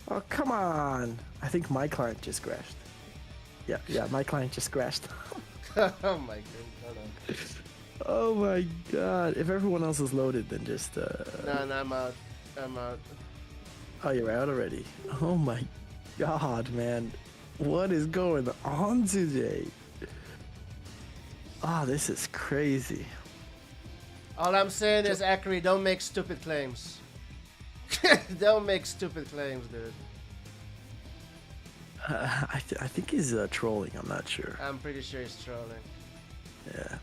Oh, come on. I think my client just crashed. Yeah, my client just crashed. Oh my goodness. Hold on. Oh my god. If everyone else is loaded, then just... No, I'm out. I'm out. Oh, you're out already. Oh my god, man. What is going on today? Ah, this is crazy. All I'm saying is, Akri, don't make stupid claims. Don't make stupid claims, dude. I think he's trolling. I'm not sure. I'm pretty sure he's trolling. Yeah.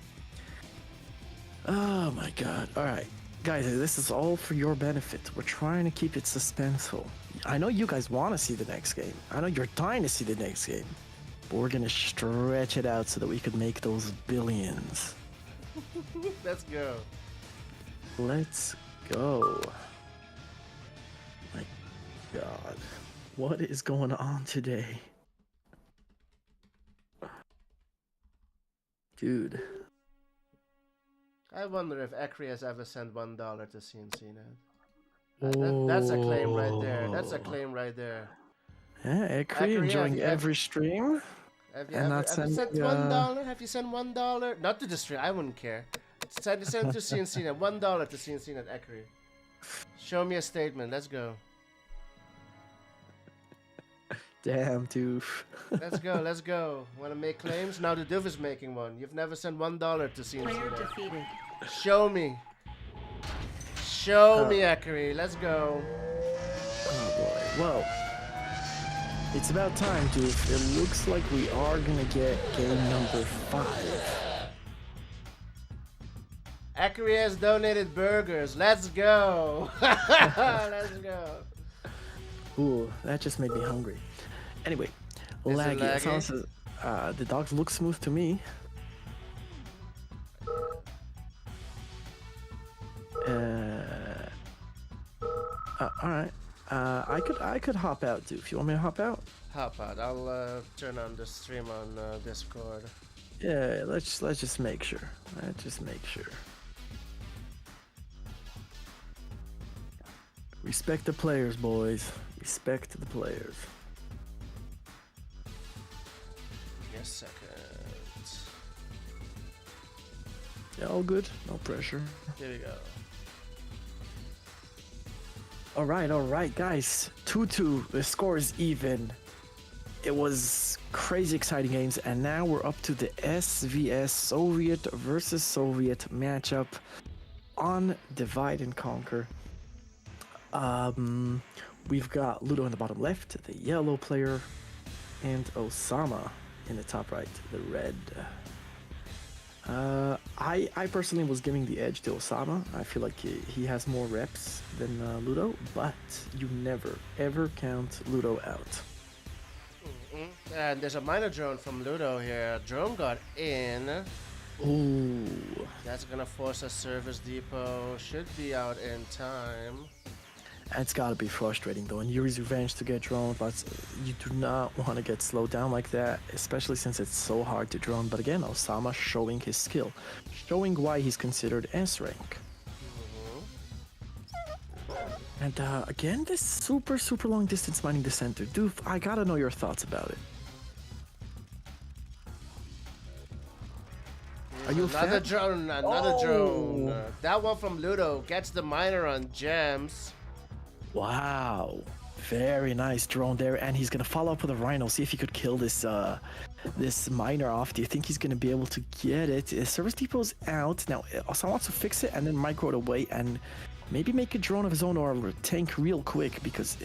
Oh my god. Alright. Guys, this is all for your benefit. We're trying to keep it suspenseful. I know you guys want to see the next game. I know you're dying to see the next game. But we're going to stretch it out so that we could make those billions. Let's go. Let's go. My god. What is going on today? Dude. I wonder if Akri has ever sent $1 to CNCnet. That's a claim right there. That's a claim right there. Yeah, Ekri enjoying every stream. Have you And ever, not have you sent sending, $1? Have you sent $1? Not to the stream. I wouldn't care. Send to CNCnet. $1 to CNCnet, Akri. Show me a statement. Let's go. Damn, Doof. Let's go. Let's go. Want to make claims? Now the Doof is making one. You've never sent $1 to Player CNCnet. defeated. Show me. Show me, Akri. Let's go. Oh boy. Well, it's about time, Doof. It looks like we are gonna get game number 5. Akri has donated burgers. Let's go. Let's go. Ooh, that just made me hungry. Anyway, Is it laggy. That laggy? sounds, the dogs look smooth to me. Alright. I could hop out, Doof. You want me to hop out? Hop out. I'll turn on the stream on Discord. Yeah, let's just make sure. Let's just make sure. Respect the players, boys. Respect the players. Yes, second. Yeah, all good. No pressure. Here we go. All right, guys. 2-2. The score is even. It was crazy exciting games, and now we're up to the SVS Soviet versus Soviet matchup on Divide and Conquer. We've got Ludo in the bottom left, the yellow player, and Osama in the top right, the red. I personally was giving the edge to Osama. I feel like he has more reps than Ludo, but you never ever count Ludo out. And there's a minor drone from Ludo here. Drone got in. Ooh. That's gonna force a service depot. Should be out in time. It's gotta be frustrating though, and Yuri's revenge to get droned, but you do not want to get slowed down like that, especially since it's so hard to drone. But again, Osama showing his skill, showing why he's considered S rank. And again, this super long distance mining the center. Doof, I gotta know your thoughts about it. Are you a Another fan? drone, another drone. That one from Ludo gets the miner on gems. Wow, very nice drone there, and he's gonna follow up with a rhino. See if he could kill this this miner off. Do you think he's gonna be able to get it? Service depot's out now. Osama wants to fix it and then micro it away and maybe make a drone of his own or a tank real quick because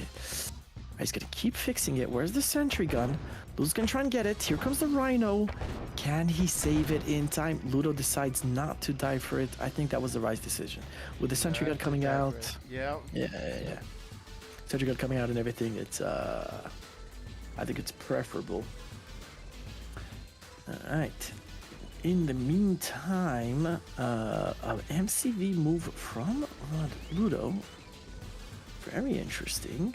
he's gonna keep fixing it. Where's the sentry gun? Ludo's gonna try and get it. Here comes the rhino. Can he save it in time? Ludo decides not to die for it. I think that was the right decision. With the sentry gun coming out. Yeah. Yeah. Sentry gun coming out and everything, it's I think it's preferable. Alright. In the meantime, an MCV move from Ludo. Very interesting.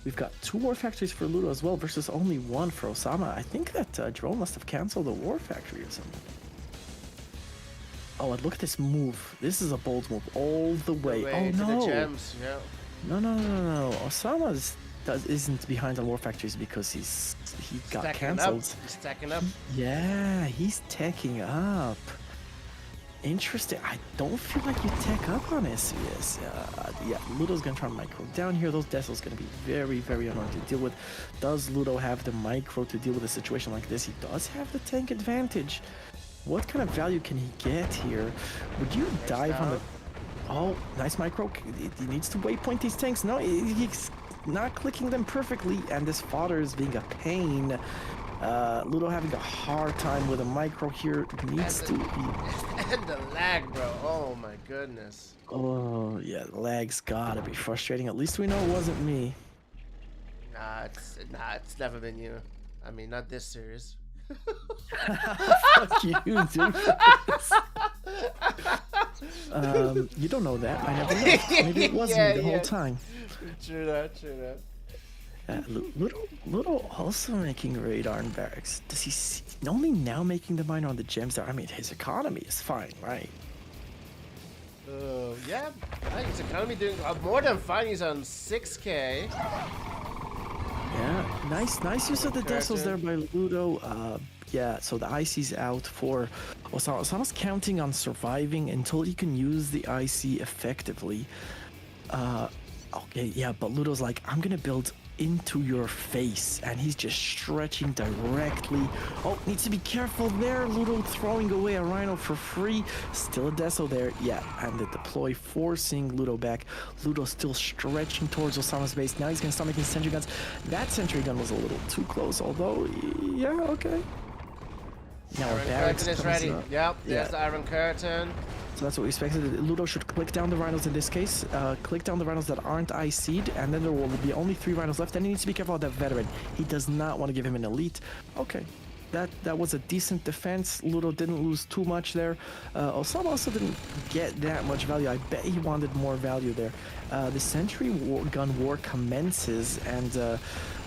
We've got 2 war factories for Ludo as well versus only 1 for Osama. I think that drone must have canceled the war factory or something. Oh, and look at this move. This is a bold move all the way. Oh to no. the gems, yeah. No. Osama isn't behind on war factories because he got Stacking cancelled. up. He's stacking up. Yeah, he's teching up. Interesting. I don't feel like you tech up on SVS. Yeah, Ludo's gonna try to micro down here. Those Desil's gonna be very annoying to deal with. Does Ludo have the micro to deal with a situation like this? He does have the tank advantage. What kind of value can he get here? Would you dive on the... Oh, nice micro. He needs to waypoint these tanks. No, he's not clicking them perfectly, and this fodder is being a pain. Ludo having a hard time with a micro here. Needs to be... And the lag, bro. Oh my goodness. Oh, yeah, the lag's gotta be frustrating. At least we know it wasn't me. Nah, it's never been you. I mean, not this series. Fuck you, dude. You don't know that. I never know. Maybe it wasn't me the whole time. True that. Ludo also making radar in barracks. Does he see, only now making the miner on the gems there? I mean, his economy is fine, right? Yeah, his economy doing more than fine. He's on 6K. Yeah, nice use of the Desils there by Ludo. Yeah, so the IC's out for Osama. Osama's counting on surviving until he can use the IC effectively. Okay, yeah, but Ludo's like, I'm gonna build into your face, and he's just stretching directly. Oh, needs to be careful there. Ludo throwing away a rhino for free. Still a Deso there. Yeah, and the deploy forcing Ludo back. Ludo still stretching towards Osama's base. Now he's gonna start making sentry guns. That sentry gun was a little too close, although, yeah, okay. Now Iron Curtain is ready. Yep, there's the Iron Curtain. So that's what we expected. Ludo should click down the rhinos in this case. Click down the rhinos that aren't IC'd, and then there will be only 3 rhinos left, and he needs to be careful of that veteran. He does not want to give him an elite. Okay, that was a decent defense. Ludo didn't lose too much there. Osama also didn't get that much value. I bet he wanted more value there. The sentry gun war commences, and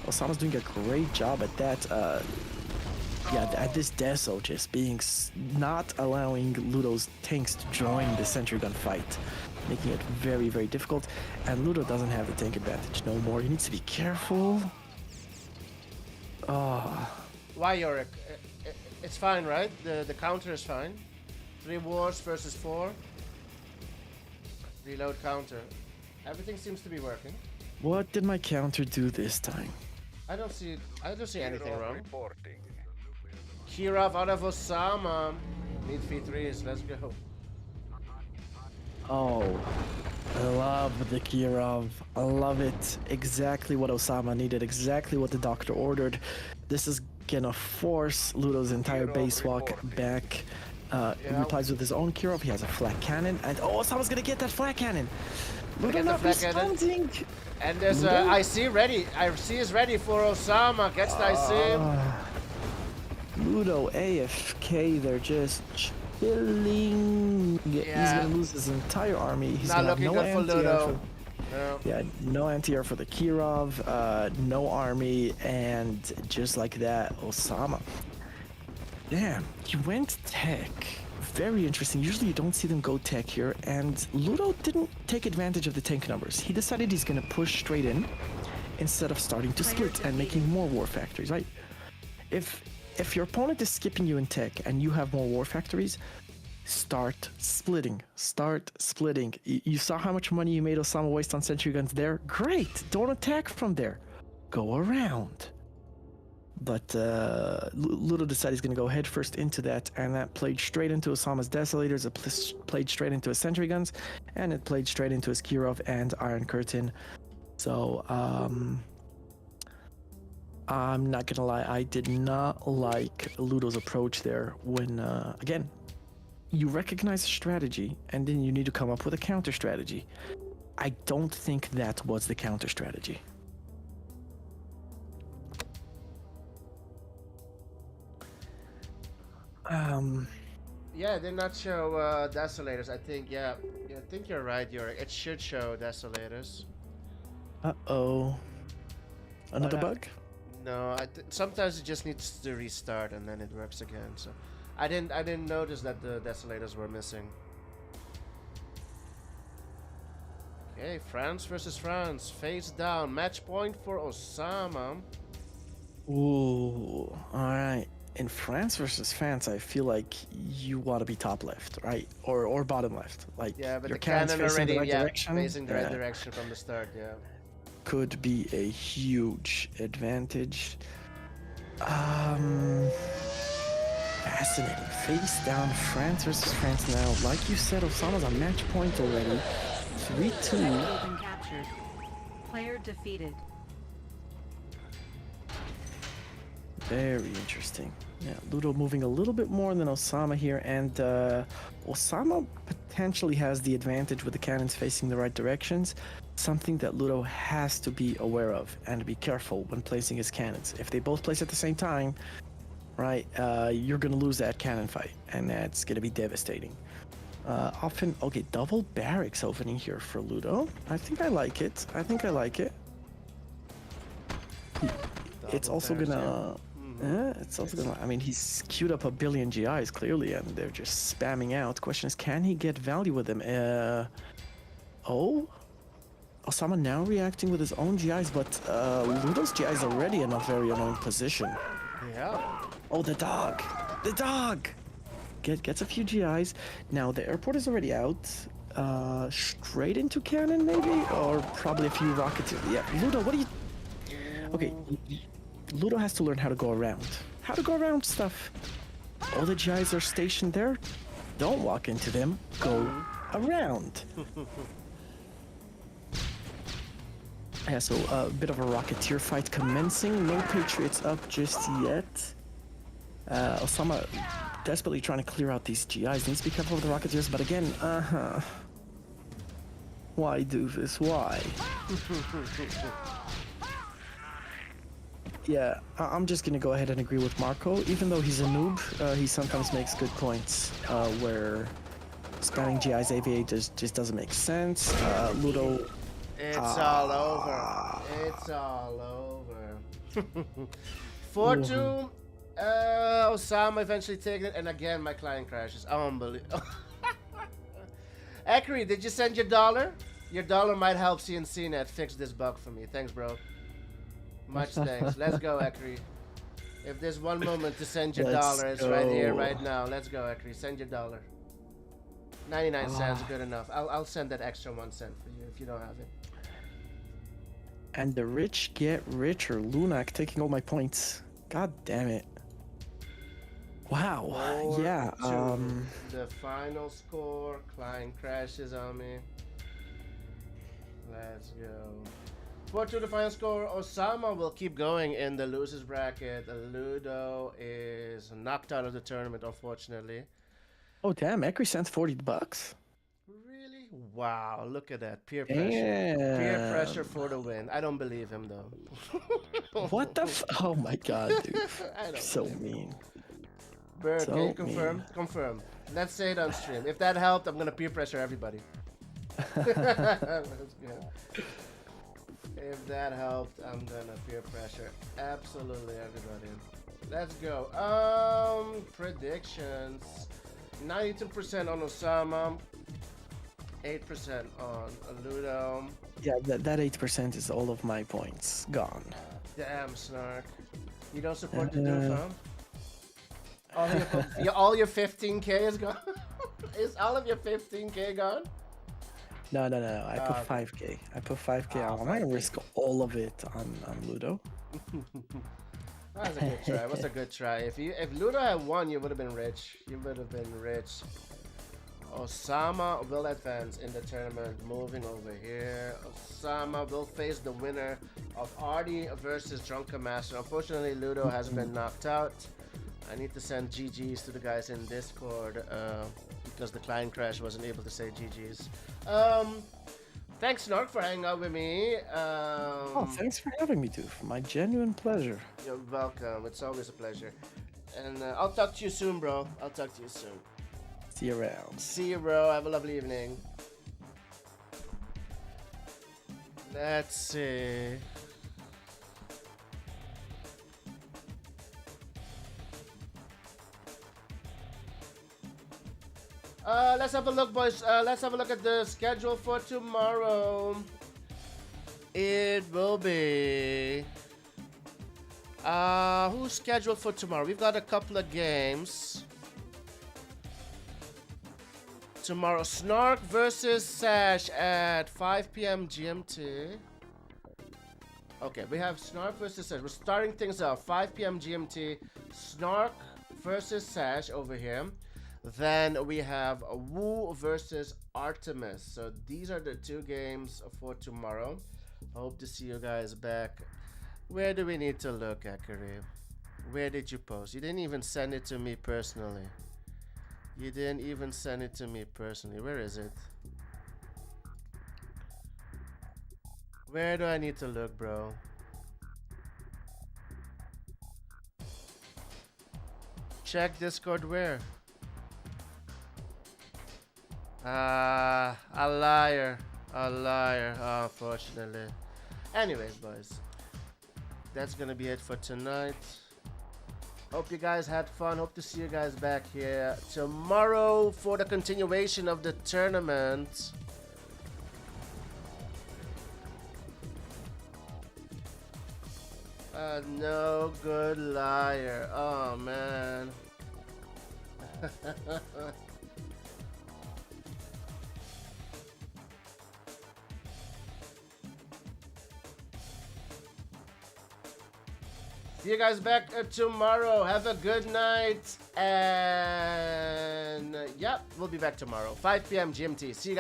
Osama's doing a great job at that. Yeah, at this Deso just being not allowing Ludo's tanks to join the sentry gun fight, making it very difficult. And Ludo doesn't have the tank advantage no more. He needs to be careful. Why, Yorick? It's fine, right? The counter is fine. 3 wars versus 4. Reload counter. Everything seems to be working. What did my counter do this time? I don't see anything wrong. Kirov out of Osama. Need V3s, let's go. Oh, I love the Kirov. I love it. Exactly what Osama needed, exactly what the doctor ordered. This is gonna force Ludo's entire base walk back. He replies with his own Kirov. He has a flat cannon, and Osama's gonna get that flat cannon. Ludo get the not flat cannon. responding. And there's IC ready. IC is ready for Osama. Gets the IC. Ludo AFK. They're just chilling. He's gonna lose his entire army. He's Not gonna have looking no good for anti-air Ludo. No. Yeah, no anti-air for the Kirov, no army, and just like that, Osama. Damn, he went tech. Very interesting. Usually you don't see them go tech here, and Ludo didn't take advantage of the tank numbers. He decided he's gonna push straight in instead of starting to split and making more war factories, right? If your opponent is skipping you in tech and you have more war factories, start splitting. Start splitting. You saw how much money you made Osama waste on sentry guns there? Great! Don't attack from there. Go around. But Ludo decided he's going to go head first into that, and that played straight into Osama's Desolators, it played straight into his sentry guns, and it played straight into his Kirov and Iron Curtain. So, I'm not going to lie, I did not like Ludo's approach there when, again, you recognize a strategy, and then you need to come up with a counter strategy. I don't think that was the counter strategy. Yeah, it did not show Desolators. I think, I think you're right, Yuri. It should show Desolators. Uh-oh. Another bug? No, sometimes it just needs to restart and then it works again. So, I didn't notice that the Desolators were missing. Okay, France versus France, face down. Match point for Osama. Ooh, alright. In France versus France, I feel like you want to be top left, right? Or bottom left. Like, Yeah, but your the cannon cannon's facing already, the right direction. facing the right direction from the start, yeah. Could be a huge advantage. Fascinating. Face down, France versus France now. Like you said, Osama's on match point already. 3-2. Objective been captured. Player defeated. Very interesting. Yeah, Ludo moving a little bit more than Osama here, and Osama potentially has the advantage with the cannons facing the right directions, something that Ludo has to be aware of and be careful when placing his cannons. If they both place at the same time, right, you're gonna lose that cannon fight, and that's gonna be devastating. Okay, double barracks opening here for Ludo. I think I like it. It's also gonna... it's also gonna... I mean, he's queued up a billion GIs, clearly, and they're just spamming out. Question is, can he get value with them? Osama now reacting with his own GIs, but Ludo's GI is already in a very annoying position. Yeah. Oh, the dog! The dog! Gets a few GIs. Now, the airport is already out. Straight into cannon, maybe? Or probably a few rockets. Yeah, Ludo, what do you... Okay, Ludo has to learn how to go around. How to go around stuff. All the GIs are stationed there. Don't walk into them. Go around. Yeah, so a bit of a Rocketeer fight commencing. No Patriots up just yet. Osama desperately trying to clear out these GIs. Needs to be careful with the Rocketeers, but again, why do this? Why? Yeah, I'm just gonna go ahead and agree with Marco. Even though he's a noob, he sometimes makes good points where spamming GI's AVA just doesn't make sense. Ludo... It's all over. It's all over. 4-2. Osama eventually taking it, and again my client crashes. Unbelievable. Akri, did you send your dollar? Your dollar might help CNCnet fix this bug for me. Thanks, bro. Much thanks. Let's go, Akri. If there's one moment to send your dollar, it's right here, right now. Let's go, Akri. Send your dollar. 99 cents, good enough. I'll send that extra 1 cent for you if you don't have it. And the rich get richer. Lunak taking all my points. God damn it. Wow. 4-2. Yeah. The final score. Klein crashes on me. Let's go. 4-2 the final score. Osama will keep going in the losers bracket. Ludo is knocked out of the tournament, unfortunately. Oh damn, Ekri sent $40. Really? Wow, look at that. Peer pressure. Peer pressure for the win. I don't believe him though. What the oh my god, dude. I don't So believe him. mean. Bird, So can you confirm? mean. Confirm. Let's say it on stream. If that helped, I'm gonna peer pressure everybody. That's good. If that helped, I'm gonna peer pressure absolutely everybody. Let's go. Predictions. 92% on Osama. 8% on Ludo. Yeah, that 8% is all of my points gone. Damn, Snark. You don't support the doof, huh? All your 15k is gone? Is all of your 15k gone? No. I put 5k. I put 5k. I'm not gonna risk all of it on Ludo. That was a good try. It was a good try. If Ludo had won, you would have been rich. You would have been rich. Osama will advance in the tournament. Moving over here. Osama will face the winner of Artie versus Drunken Master. Unfortunately, Ludo has been knocked out. I need to send GG's to the guys in Discord because the client crash wasn't able to say GG's. Thanks, Snark, for hanging out with me. Oh, thanks for having me, dude. My genuine pleasure. You're welcome. It's always a pleasure. And I'll talk to you soon, bro. I'll talk to you soon. See you around. See you, bro. Have a lovely evening. Let's see. Let's have a look, boys. Let's have a look at the schedule for tomorrow. It will be... who's scheduled for tomorrow? We've got a couple of games. Tomorrow, Snark versus Sash at 5 p.m. GMT. Okay, we have Snark versus Sash. We're starting things off 5 p.m. GMT. Snark versus Sash over here. Then we have Wu versus Artemis. So these are the two games for tomorrow. I hope to see you guys back. Where do we need to look, Akari? Where did you post? You didn't even send it to me personally. You didn't even send it to me personally. Where is it? Where do I need to look, bro? Check Discord where? A liar. A liar, unfortunately. Anyways, boys. That's gonna be it for tonight. Hope you guys had fun. Hope to see you guys back here tomorrow for the continuation of the tournament. No good liar. Oh, man. See you guys back tomorrow. Have a good night. And yep, we'll be back tomorrow. 5 p.m. GMT. See you guys.